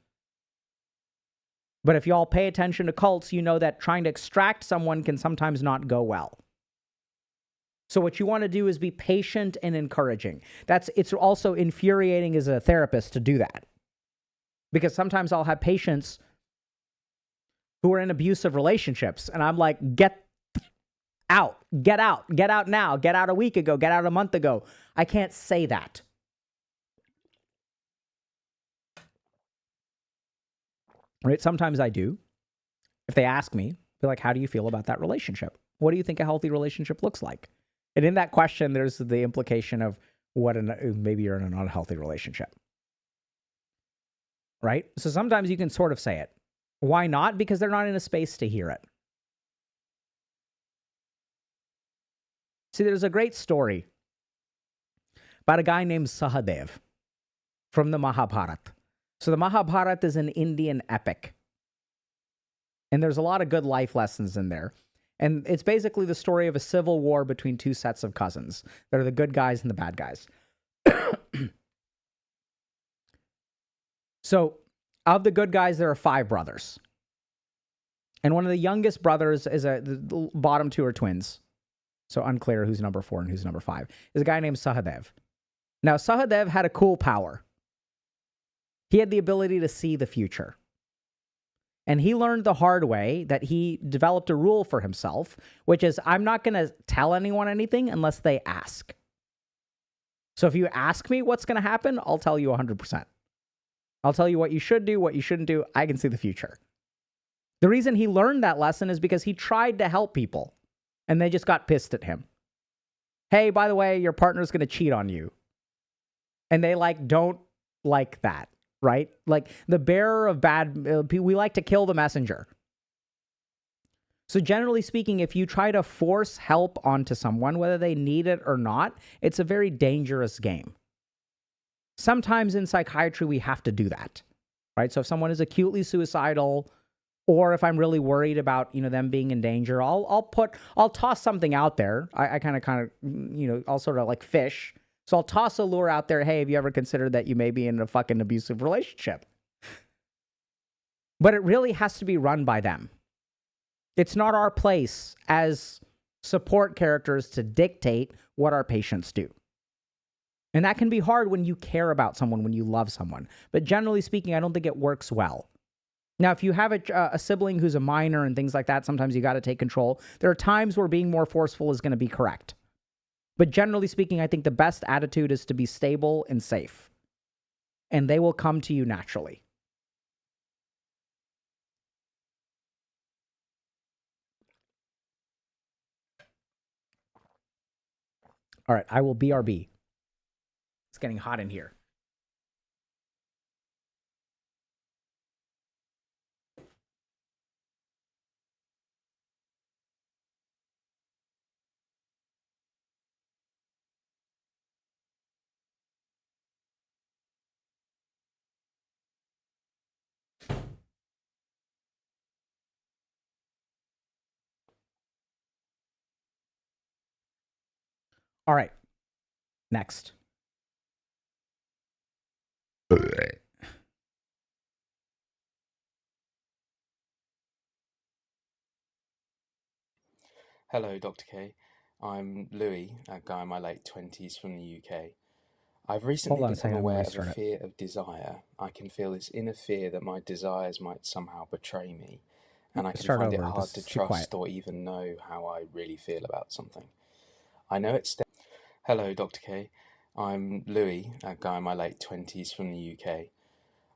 But if you all pay attention to cults, you know that trying to extract someone can sometimes not go well. So what you want to do is be patient and encouraging. It's also infuriating as a therapist to do that. Because sometimes I'll have patients who are in abusive relationships, and I'm like, get out now, get out a week ago, get out a month ago. I can't say that. Right? Sometimes I do. If they ask me, be like, how do you feel about that relationship? What do you think a healthy relationship looks like? And in that question, there's the implication of maybe you're in an unhealthy relationship. Right? So sometimes you can sort of say it. Why not? Because they're not in a space to hear it. See, there's a great story about a guy named Sahadev from the Mahabharata. So the Mahabharata is an Indian epic. And there's a lot of good life lessons in there. And it's basically the story of a civil war between two sets of cousins. They're the good guys and the bad guys. So, of the good guys, there are 5 brothers. And one of the youngest brothers is the bottom two are twins. So unclear who's number 4 and who's number 5. Is a guy named Sahadev. Now, Sahadev had a cool power. He had the ability to see the future. And he learned the hard way that he developed a rule for himself, which is I'm not going to tell anyone anything unless they ask. So if you ask me what's going to happen, I'll tell you 100%. I'll tell you what you should do, what you shouldn't do. I can see the future. The reason he learned that lesson is because he tried to help people and they just got pissed at him. Hey, by the way, your partner's going to cheat on you. And they don't like that, right? Like the bearer of bad, we like to kill the messenger. So generally speaking, if you try to force help onto someone, whether they need it or not, it's a very dangerous game. Sometimes in psychiatry, we have to do that, right? So if someone is acutely suicidal, or if I'm really worried about, them being in danger, I'll toss something out there. I kind of, I'll sort of like fish. So I'll toss a lure out there. Hey, have you ever considered that you may be in a fucking abusive relationship? But it really has to be run by them. It's not our place as support characters to dictate what our patients do. And that can be hard when you care about someone, when you love someone. But generally speaking, I don't think it works well. Now, if you have a sibling who's a minor and things like that, sometimes you got to take control. There are times where being more forceful is going to be correct. But generally speaking, I think the best attitude is to be stable and safe. And they will come to you naturally. All right, I will BRB. It's getting hot in here. All right, next. Hello, Dr. K. I'm Louis, a guy in my late 20s from the UK. I've recently Hold on a become second, I'm gonna aware of a restart it. fear of desire. I can feel this inner fear that my desires might somehow betray me, and I can Start find it over. hard to Just be quiet. trust or even know how I really feel about something. I know it's... Hello, Dr. K. I'm Louis, a guy in my late 20s from the UK.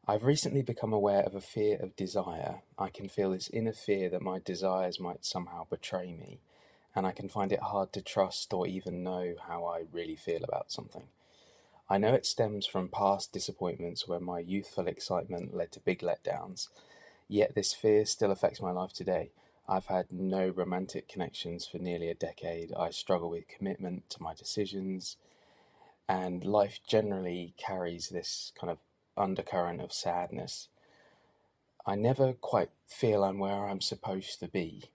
I've recently become aware of a fear of desire. I can feel this inner fear that my desires might somehow betray me, and I can find it hard to trust or even know how I really feel about something. I know it stems from past disappointments where my youthful excitement led to big letdowns, yet this fear still affects my life today. I've had no romantic connections for nearly a decade. I struggle with commitment to my decisions, and life generally carries this kind of undercurrent of sadness. I never quite feel I'm where I'm supposed to be.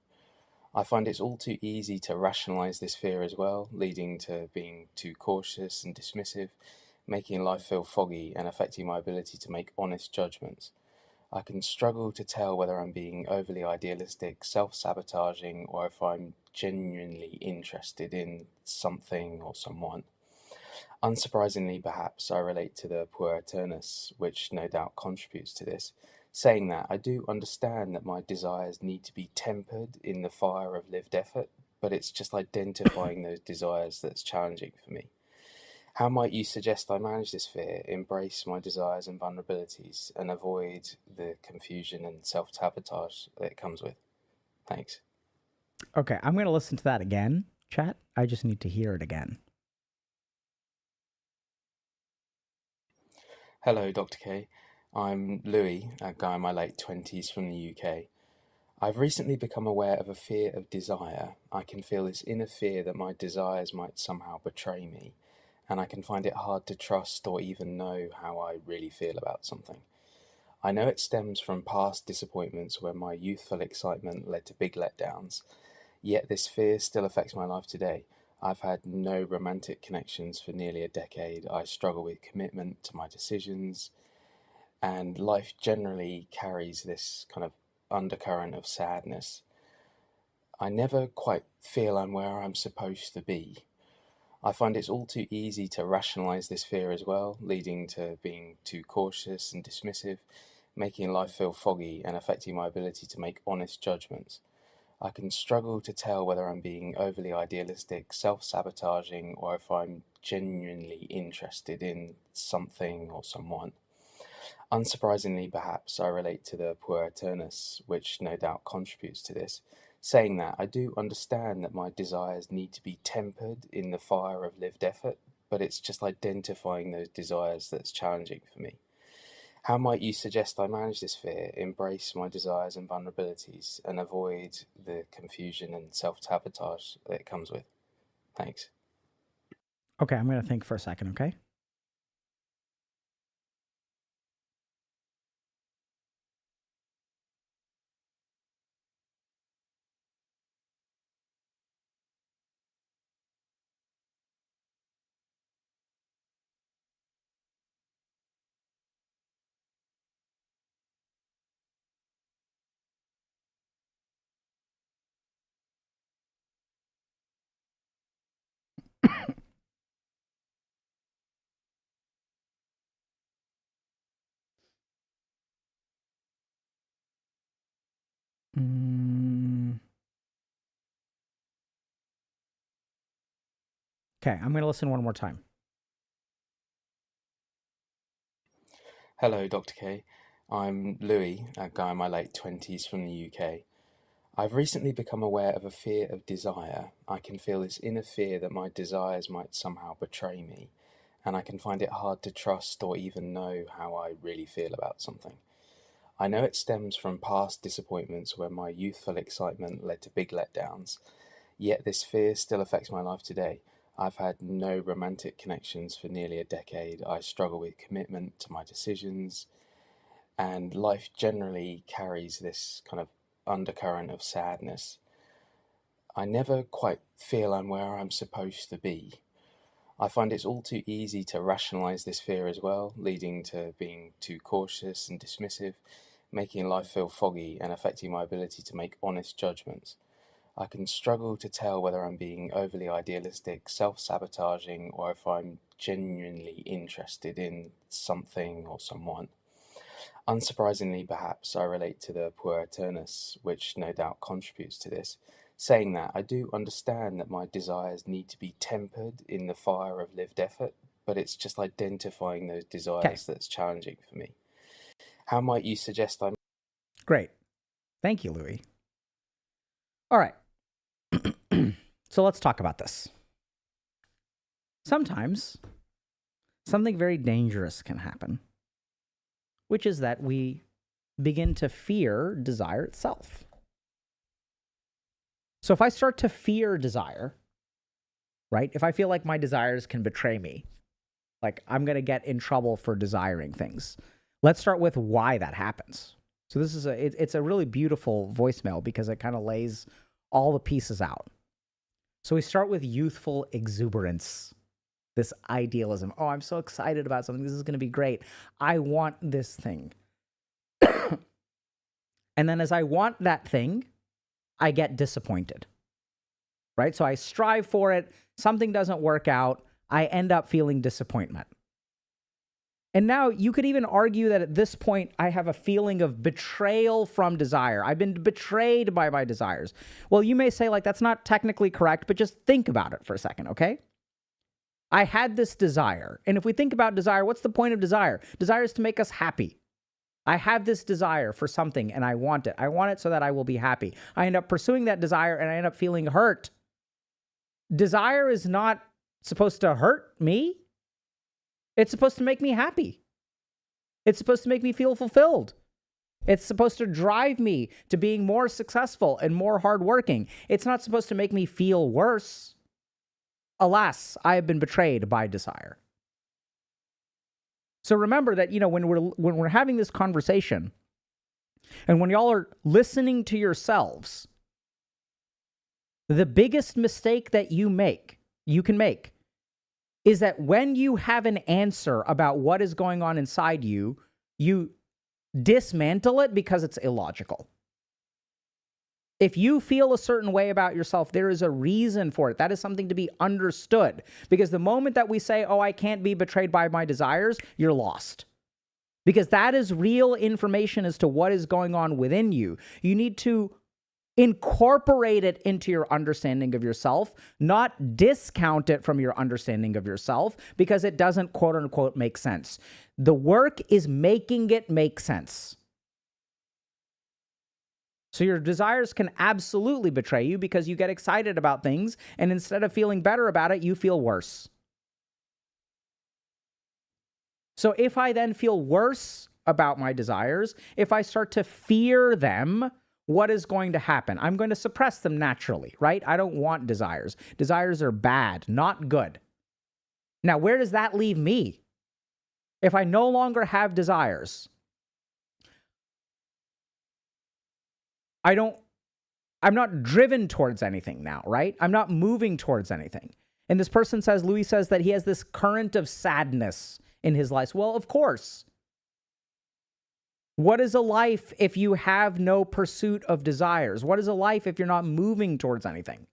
I find it's all too easy to rationalize this fear as well, leading to being too cautious and dismissive, making life feel foggy and affecting my ability to make honest judgments. I can struggle to tell whether I'm being overly idealistic, self-sabotaging, or if I'm genuinely interested in something or someone. Unsurprisingly, perhaps, I relate to the puer aeternus, which no doubt contributes to this. Saying that, I do understand that my desires need to be tempered in the fire of lived effort, but it's just identifying those desires that's challenging for me. How might you suggest I manage this fear, embrace my desires and vulnerabilities, and avoid the confusion and self-sabotage that it comes with? Thanks. Okay, I'm going to listen to that again, chat. I just need to hear it again. Hello, Dr. K. I'm Louis, a guy in my late 20s from the UK. I've recently become aware of a fear of desire. I can feel this inner fear that my desires might somehow betray me, and I can find it hard to trust or even know how I really feel about something. I know it stems from past disappointments where my youthful excitement led to big letdowns, yet this fear still affects my life today. I've had no romantic connections for nearly a decade. I struggle with commitment to my decisions, and life generally carries this kind of undercurrent of sadness. I never quite feel I'm where I'm supposed to be. I find it's all too easy to rationalize this fear as well, leading to being too cautious and dismissive, making life feel foggy and affecting my ability to make honest judgments. I can struggle to tell whether I'm being overly idealistic, self-sabotaging, or if I'm genuinely interested in something or someone. Unsurprisingly, perhaps, I relate to the puer aeternus, which no doubt contributes to this. Saying that, I do understand that my desires need to be tempered in the fire of lived effort, but it's just identifying those desires that's challenging for me. How might you suggest I manage this fear, embrace my desires and vulnerabilities, and avoid the confusion and self-sabotage that it comes with? Thanks. Okay, I'm going to think for a second, okay? Okay, I'm going to listen one more time. Hello, Dr. K. I'm Louis, a guy in my late 20s from the UK. I've recently become aware of a fear of desire. I can feel this inner fear that my desires might somehow betray me, and I can find it hard to trust or even know how I really feel about something. I know it stems from past disappointments where my youthful excitement led to big letdowns, yet this fear still affects my life today. I've had no romantic connections for nearly a decade. I struggle with commitment to my decisions, and life generally carries this kind of undercurrent of sadness. I never quite feel I'm where I'm supposed to be. I find it's all too easy to rationalize this fear as well, leading to being too cautious and dismissive, making life feel foggy and affecting my ability to make honest judgments. I can struggle to tell whether I'm being overly idealistic, self-sabotaging, or if I'm genuinely interested in something or someone. Unsurprisingly, perhaps, I relate to the puer aeternus, which no doubt contributes to this. Saying that, I do understand that my desires need to be tempered in the fire of lived effort, but it's just identifying those desires that's challenging for me. How might you suggest I... Great. Thank you, Louis. All right. So let's talk about this. Sometimes something very dangerous can happen, which is that we begin to fear desire itself. So if I start to fear desire, right? If I feel like my desires can betray me, like I'm going to get in trouble for desiring things. Let's start with why that happens. So this is it's a really beautiful voicemail because it kind of lays all the pieces out. So we start with youthful exuberance, this idealism. Oh, I'm so excited about something. This is going to be great. I want this thing. And then as I want that thing, I get disappointed, right? So I strive for it. Something doesn't work out. I end up feeling disappointment. And now you could even argue that at this point, I have a feeling of betrayal from desire. I've been betrayed by my desires. Well, you may say, like, that's not technically correct, but just think about it for a second, okay? I had this desire. And if we think about desire, what's the point of desire? Desire is to make us happy. I have this desire for something and I want it. I want it so that I will be happy. I end up pursuing that desire and I end up feeling hurt. Desire is not supposed to hurt me. It's supposed to make me happy. It's supposed to make me feel fulfilled. It's supposed to drive me to being more successful and more hardworking. It's not supposed to make me feel worse. Alas, I have been betrayed by desire. So remember that, when we're having this conversation and when y'all are listening to yourselves, the biggest mistake that you can make, is that when you have an answer about what is going on inside you, you dismantle it because it's illogical. If you feel a certain way about yourself, there is a reason for it. That is something to be understood. Because the moment that we say, oh, I can't be betrayed by my desires, you're lost. Because that is real information as to what is going on within you. You need to incorporate it into your understanding of yourself, not discount it from your understanding of yourself, because it doesn't, quote unquote, make sense. The work is making it make sense. So your desires can absolutely betray you because you get excited about things, and instead of feeling better about it, you feel worse. So if I then feel worse about my desires, if I start to fear them, what is going to happen? I'm going to suppress them naturally, right? I don't want desires. Desires are bad, not good. Now, where does that leave me? If I no longer have desires, I'm not driven towards anything now, right? I'm not moving towards anything. And this person says, Louis says that he has this current of sadness in his life. Well, of course. What is a life if you have no pursuit of desires? What is a life if you're not moving towards anything?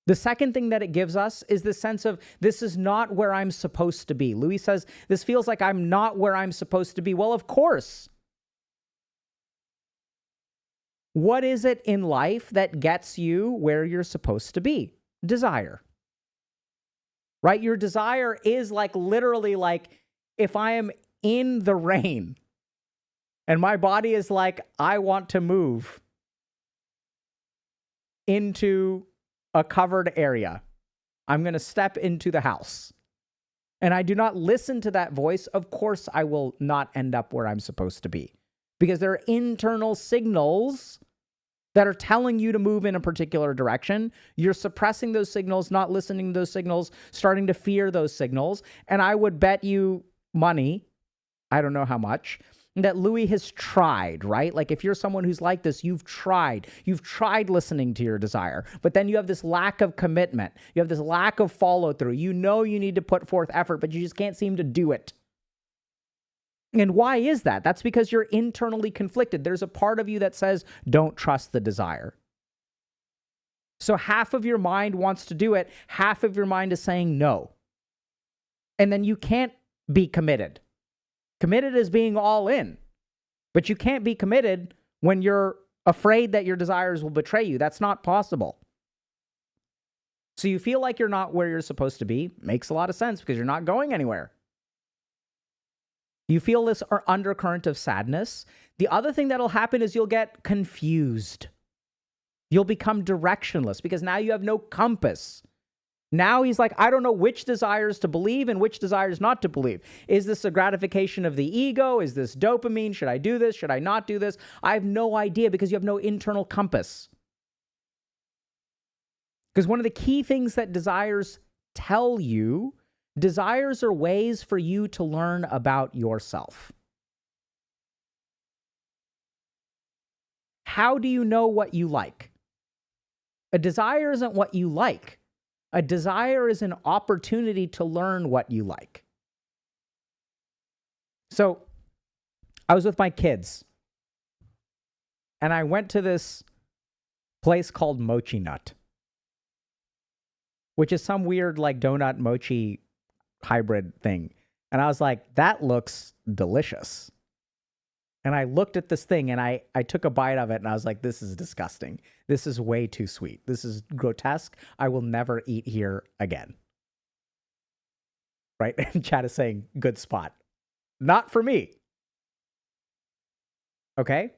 The second thing that it gives us is the sense of, this is not where I'm supposed to be. Louis says, this feels like I'm not where I'm supposed to be. Well, of course. What is it in life that gets you where you're supposed to be? Desire. Right? Your desire is like literally like, if I am in the rain and my body is like, I want to move into a covered area, I'm going to step into the house, and I do not listen to that voice, of course I will not end up where I'm supposed to be, because there are internal signals that are telling you to move in a particular direction. You're suppressing those signals, not listening to those signals, starting to fear those signals. And I would bet you money, I don't know how much, that Louis has tried, right? Like if you're someone who's like this, you've tried listening to your desire, but then you have this lack of commitment. You have this lack of follow through. You know you need to put forth effort, but you just can't seem to do it. And why is that? That's because you're internally conflicted. There's a part of you that says, don't trust the desire. So half of your mind wants to do it. Half of your mind is saying no. And then you can't be committed. Committed is being all in. But you can't be committed when you're afraid that your desires will betray you. That's not possible. So you feel like you're not where you're supposed to be. Makes a lot of sense because you're not going anywhere. You feel this undercurrent of sadness. The other thing that'll happen is you'll get confused. You'll become directionless because now you have no compass. Now he's like, I don't know which desires to believe and which desires not to believe. Is this a gratification of the ego? Is this dopamine? Should I do this? Should I not do this? I have no idea because you have no internal compass. Because one of the key things that desires tell you, desires are ways for you to learn about yourself. How do you know what you like? A desire isn't what you like. A desire is an opportunity to learn what you like. So, I was with my kids, and I went to this place called Mochi Nut, which is some weird like donut mochi hybrid thing. And I was like, that looks delicious. And I looked at this thing and I took a bite of it and I was like, this is disgusting. This is way too sweet. This is grotesque. I will never eat here again. Right? And chat is saying, good spot. Not for me. Okay?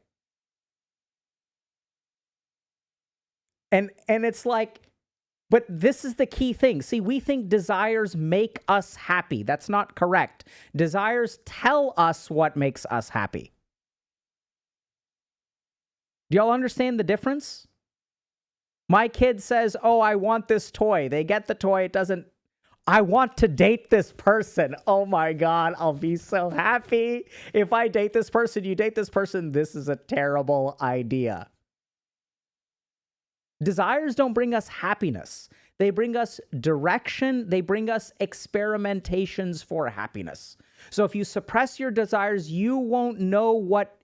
And it's like, but this is the key thing. See, we think desires make us happy. That's not correct. Desires tell us what makes us happy. Do y'all understand the difference? My kid says, oh, I want this toy. They get the toy. It doesn't. I want to date this person. Oh my God, I'll be so happy. If I date this person, you date this person, this is a terrible idea. Desires don't bring us happiness. They bring us direction. They bring us experimentations for happiness. So if you suppress your desires, you won't know what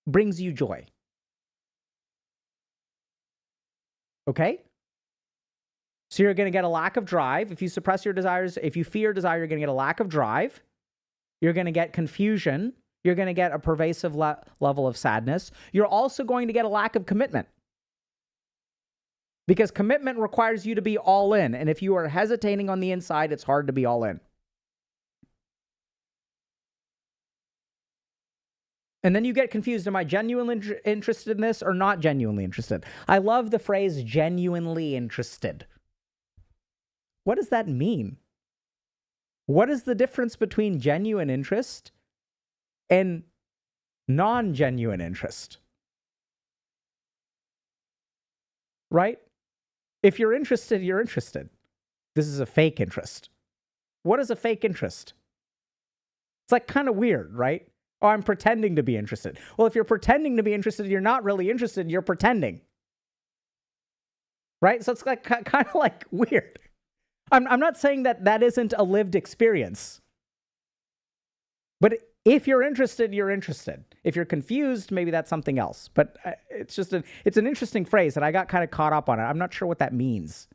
brings you joy. Okay? So you're going to get a lack of drive. If you suppress your desires, if you fear desire, you're going to get a lack of drive. You're going to get confusion. You're going to get a pervasive level of sadness. You're also going to get a lack of commitment. Because commitment requires you to be all in. And if you are hesitating on the inside, it's hard to be all in. And then you get confused. Am I genuinely interested in this or not genuinely interested? I love the phrase genuinely interested. What does that mean? What is the difference between genuine interest and non-genuine interest? Right? If you're interested, you're interested. This is a fake interest. What is a fake interest? It's like kind of weird, right? Oh, I'm pretending to be interested. Well, if you're pretending to be interested, you're not really interested, you're pretending. Right? So it's like kind of like weird. I'm not saying that that isn't a lived experience. But if you're interested, you're interested. If you're confused, maybe that's something else. But it's just it's an interesting phrase, and I got kind of caught up on it. I'm not sure what that means.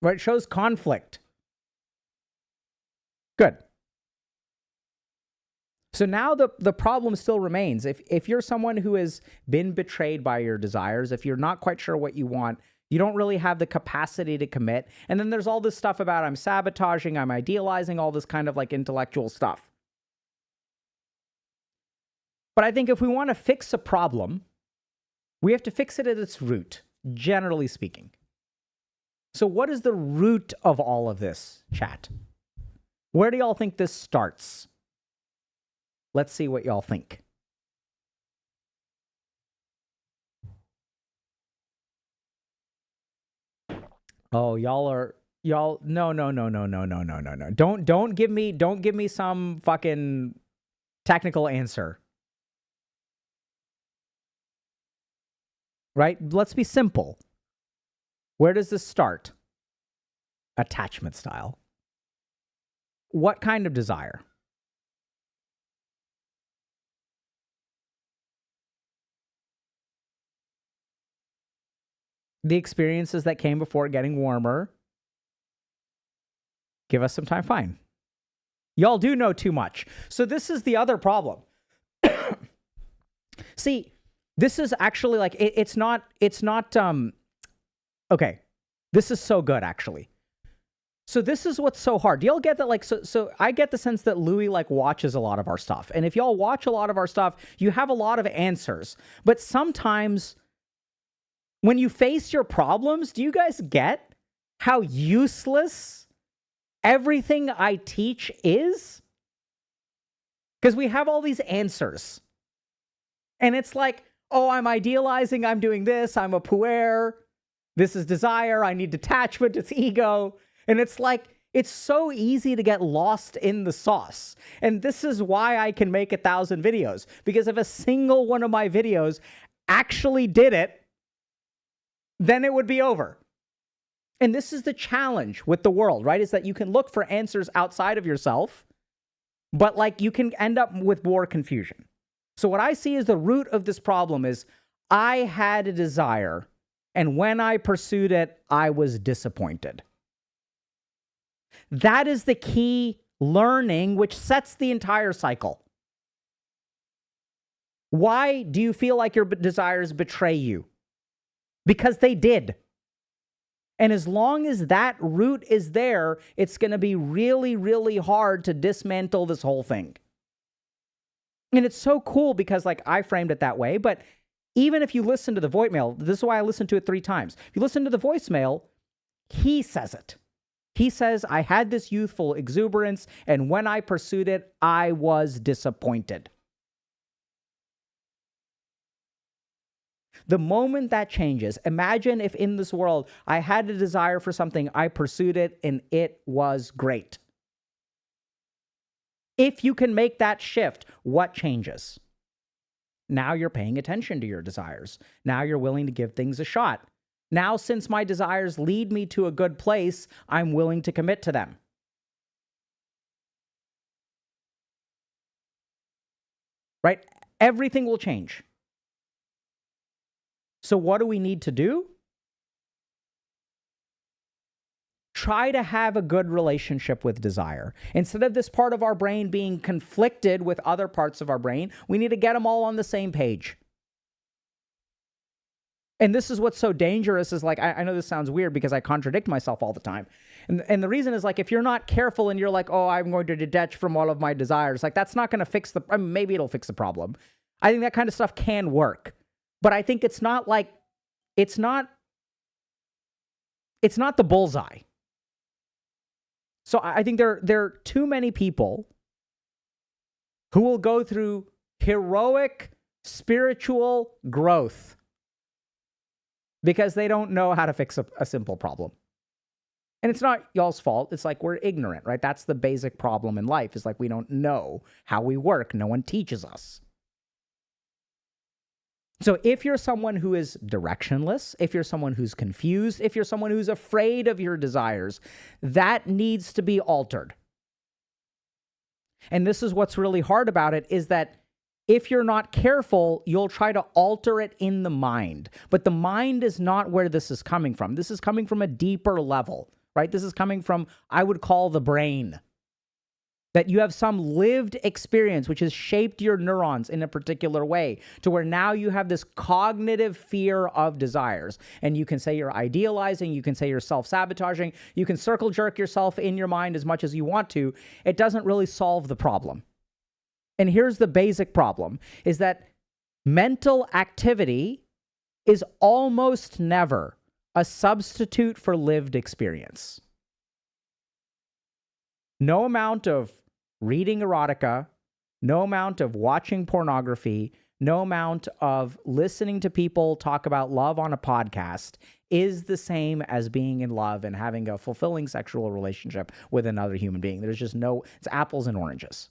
Right? It shows conflict. Good. So now the problem still remains. If you're someone who has been betrayed by your desires, if you're not quite sure what you want, you don't really have the capacity to commit. And then there's all this stuff about I'm sabotaging, I'm idealizing, all this kind of like intellectual stuff. But I think if we want to fix a problem, we have to fix it at its root, generally speaking. So what is the root of all of this, chat? Where do y'all think this starts? Let's see what y'all think. Oh, no. Don't give me some fucking technical answer. Right? Let's be simple. Where does this start? Attachment style. What kind of desire? The experiences that came before getting warmer. Give us some time. Fine. Y'all do know too much. So this is the other problem. See, this is actually like, it's not, okay. This is so good, actually. So this is what's so hard. Do y'all get that? Like, so I get the sense that Louis like watches a lot of our stuff. And if y'all watch a lot of our stuff, you have a lot of answers. But sometimes when you face your problems, do you guys get how useless everything I teach is? Because we have all these answers. And it's like, oh, I'm idealizing, I'm doing this, I'm a puer, this is desire, I need detachment, it's ego. And it's like, it's so easy to get lost in the sauce. And this is why I can make 1,000 videos. Because if a single one of my videos actually did it, then it would be over. And this is the challenge with the world, right? Is that you can look for answers outside of yourself, but like you can end up with more confusion. So what I see as the root of this problem is I had a desire, and when I pursued it, I was disappointed. That is the key learning, which sets the entire cycle. Why do you feel like your desires betray you? Because they did. And as long as that root is there, it's going to be really, really hard to dismantle this whole thing. And it's so cool because like I framed it that way, but even if you listen to the voicemail, this is why I listened to it 3 times. If you listen to the voicemail, he says it. He says, I had this youthful exuberance, and when I pursued it, I was disappointed. The moment that changes, imagine if in this world I had a desire for something, I pursued it, and it was great. If you can make that shift, what changes? Now you're paying attention to your desires. Now you're willing to give things a shot. Now, since my desires lead me to a good place, I'm willing to commit to them. Right? Everything will change. So what do we need to do? Try to have a good relationship with desire. Instead of this part of our brain being conflicted with other parts of our brain, we need to get them all on the same page. And this is what's so dangerous is like, I know this sounds weird because I contradict myself all the time. And the reason is like, if you're not careful and you're like, oh, I'm going to detach from all of my desires, like that's not going to fix the, I mean, maybe it'll fix the problem. I think that kind of stuff can work. But I think it's not like, it's not the bullseye. So I think there are too many people who will go through heroic spiritual growth because they don't know how to fix a simple problem. And it's not y'all's fault. It's like we're ignorant, right? That's the basic problem in life. Is like we don't know how we work. No one teaches us. So if you're someone who is directionless, if you're someone who's confused, if you're someone who's afraid of your desires, that needs to be altered. And this is what's really hard about it is that if you're not careful, you'll try to alter it in the mind. But the mind is not where this is coming from. This is coming from a deeper level, right? This is coming from, I would call the brain. That you have some lived experience which has shaped your neurons in a particular way to where now you have this cognitive fear of desires. And you can say you're idealizing, you can say you're self-sabotaging, you can circle jerk yourself in your mind as much as you want to. It doesn't really solve the problem. And here's the basic problem, is that mental activity is almost never a substitute for lived experience. No amount of reading erotica, no amount of watching pornography, no amount of listening to people talk about love on a podcast is the same as being in love and having a fulfilling sexual relationship with another human being. There's just it's apples and oranges.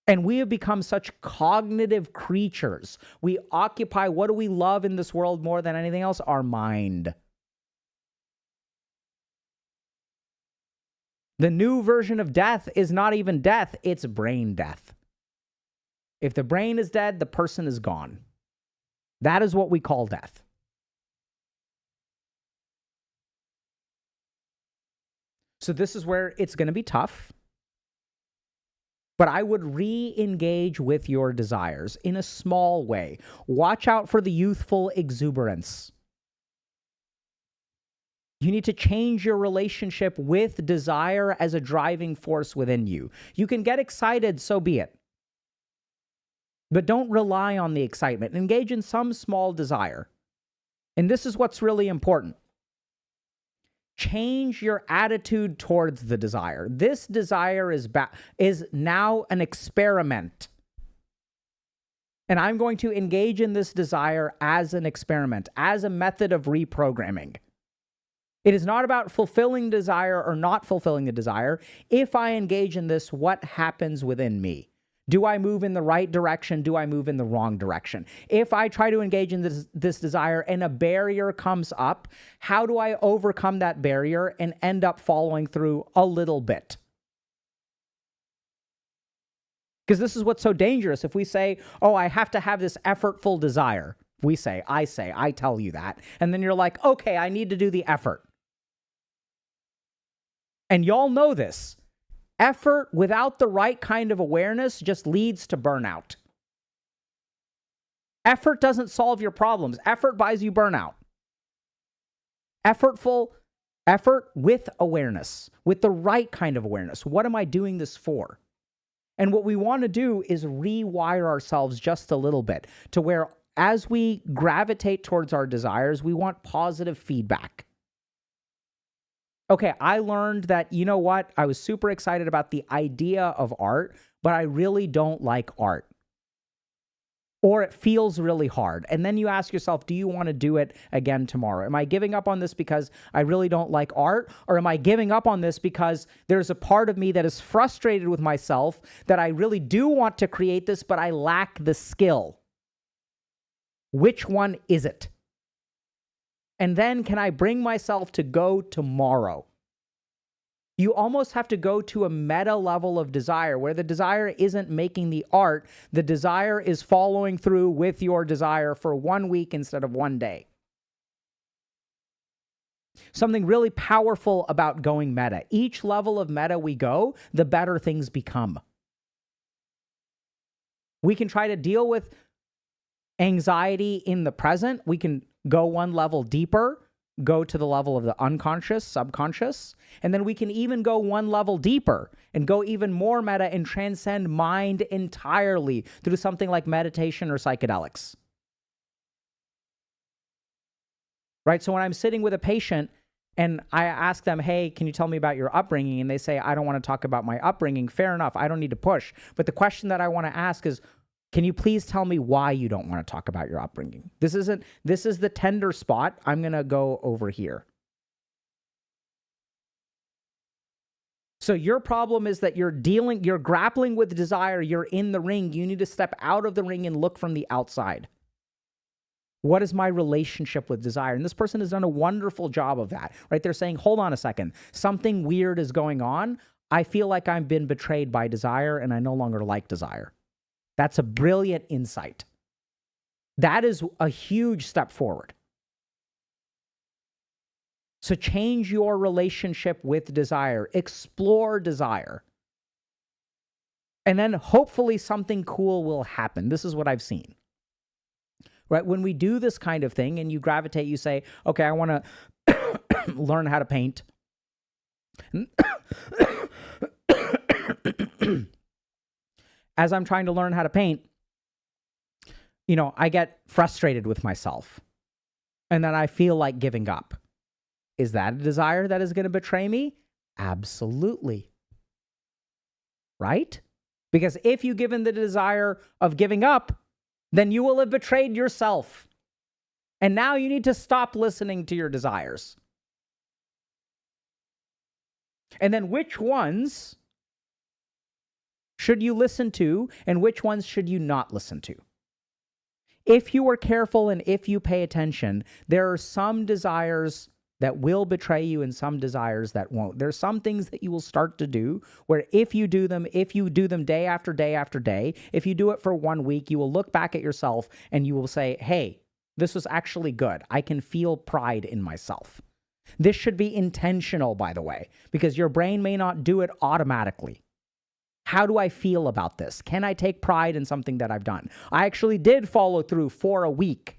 And we have become such cognitive creatures. We occupy, what do we love in this world more than anything else? Our mind. The new version of death is not even death, it's brain death. If the brain is dead, the person is gone. That is what we call death. So this is where it's going to be tough. But I would re-engage with your desires in a small way. Watch out for the youthful exuberance. You need to change your relationship with desire as a driving force within you. You can get excited, so be it. But don't rely on the excitement. Engage in some small desire. And this is what's really important. Change your attitude towards the desire. This desire is now an experiment. And I'm going to engage in this desire as an experiment, as a method of reprogramming. It is not about fulfilling desire or not fulfilling the desire. If I engage in this, what happens within me? Do I move in the right direction? Do I move in the wrong direction? If I try to engage in this desire and a barrier comes up, how do I overcome that barrier and end up following through a little bit? Because this is what's so dangerous. If we say, oh, I have to have this effortful desire. I tell you that. And then you're like, okay, I need to do the effort. And y'all know this. Effort without the right kind of awareness just leads to burnout. Effort doesn't solve your problems. Effort buys you burnout. Effort with awareness, with the right kind of awareness. What am I doing this for? And what we want to do is rewire ourselves just a little bit to where as we gravitate towards our desires, we want positive feedback. Okay, I learned that, you know what? I was super excited about the idea of art, but I really don't like art. Or it feels really hard. And then you ask yourself, do you want to do it again tomorrow? Am I giving up on this because I really don't like art? Or am I giving up on this because there's a part of me that is frustrated with myself that I really do want to create this, but I lack the skill? Which one is it? And then can I bring myself to go tomorrow? You almost have to go to a meta level of desire where the desire isn't making the art. The desire is following through with your desire for 1 week instead of 1 day. Something really powerful about going meta. Each level of meta we go, the better things become. We can try to deal with anxiety in the present. We can go one level deeper, go to the level of the unconscious, subconscious, and then we can even go one level deeper and go even more meta and transcend mind entirely through something like meditation or psychedelics. Right? So when I'm sitting with a patient and I ask them, hey, can you tell me about your upbringing? And they say, I don't want to talk about my upbringing. Fair enough. I don't need to push. But the question that I want to ask is, can you please tell me why you don't want to talk about your upbringing? This is the tender spot. I'm going to go over here. So your problem is that you're grappling with desire. You're in the ring. You need to step out of the ring and look from the outside. What is my relationship with desire? And this person has done a wonderful job of that, right? They're saying, hold on a second. Something weird is going on. I feel like I've been betrayed by desire and I no longer like desire. That's a brilliant insight. That is a huge step forward. So change your relationship with desire. Explore desire. And then hopefully something cool will happen. This is what I've seen. Right? When we do this kind of thing and you gravitate, you say, okay, I want to learn how to paint. As I'm trying to learn how to paint, I get frustrated with myself. And then I feel like giving up. Is that a desire that is going to betray me? Absolutely. Right? Because if you give in the desire of giving up, then you will have betrayed yourself. And now you need to stop listening to your desires. And then which ones should you listen to and which ones should you not listen to? If you are careful and if you pay attention, there are some desires that will betray you and some desires that won't. There's some things that you will start to do where if you do them day after day after day, if you do it for 1 week, you will look back at yourself and you will say, hey, this was actually good. I can feel pride in myself. This should be intentional, by the way, because your brain may not do it automatically. How do I feel about this? Can I take pride in something that I've done? I actually did follow through for a week.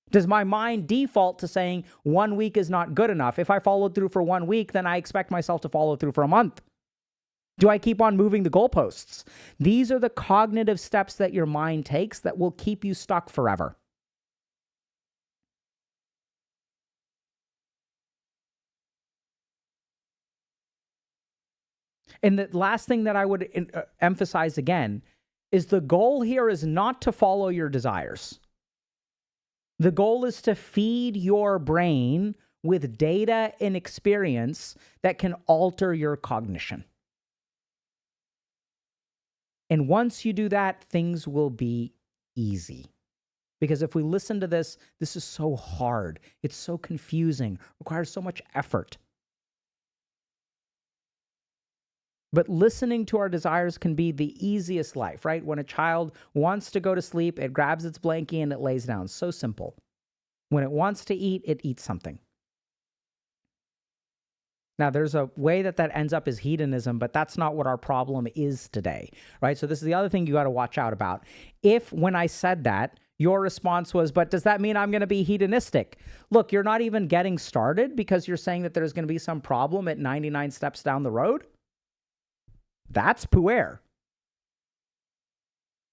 Does my mind default to saying 1 week is not good enough? If I followed through for 1 week, then I expect myself to follow through for a month. Do I keep on moving the goalposts? These are the cognitive steps that your mind takes that will keep you stuck forever. And the last thing that I would emphasize again is the goal here is not to follow your desires. The goal is to feed your brain with data and experience that can alter your cognition. And once you do that, things will be easy. Because if we listen to this, this is so hard. It's so confusing, requires so much effort. But listening to our desires can be the easiest life, right? When a child wants to go to sleep, it grabs its blankie and it lays down. So simple. When it wants to eat, it eats something. Now, there's a way that ends up as hedonism, but that's not what our problem is today, right? So this is the other thing you got to watch out about. If, when I said that, your response was, but does that mean I'm going to be hedonistic? Look, you're not even getting started because you're saying that there's going to be some problem at 99 steps down the road. That's puer.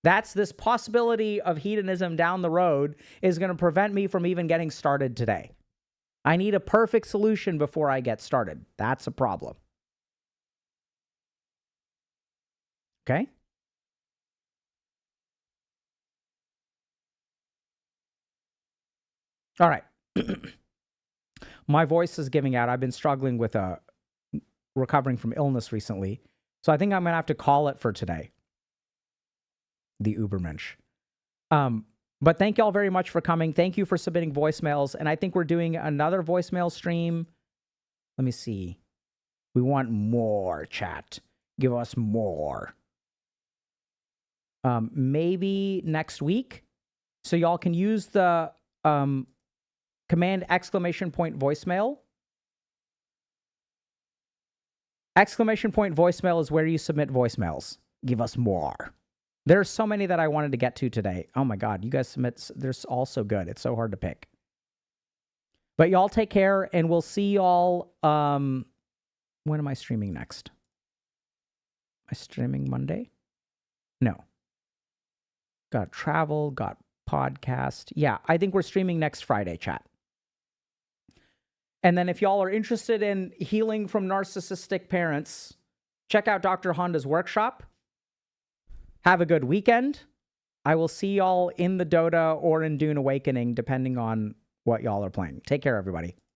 That's this possibility of hedonism down the road is going to prevent me from even getting started today. I need a perfect solution before I get started. That's a problem. Okay? All right. My voice is giving out. I've been struggling with recovering from illness recently. So I think I'm going to have to call it for today. The Ubermensch. But thank y'all very much for coming. Thank you for submitting voicemails. And I think we're doing another voicemail stream. Let me see. We want more, chat. Give us more. Maybe next week. So y'all can use the command exclamation point voicemail. Exclamation point voicemail is where you submit voicemails. Give us more. There are so many that I wanted to get to today. Oh my God, you guys submit. They're all so good. It's so hard to pick. But y'all take care, and we'll see y'all. When am I streaming next? Am I streaming Monday? No. Got travel, got podcast. Yeah, I think we're streaming next Friday, chat. And then if y'all are interested in healing from narcissistic parents, check out Dr. Honda's workshop. Have a good weekend. I will see y'all in the Dota or in Dune Awakening, depending on what y'all are playing. Take care, everybody.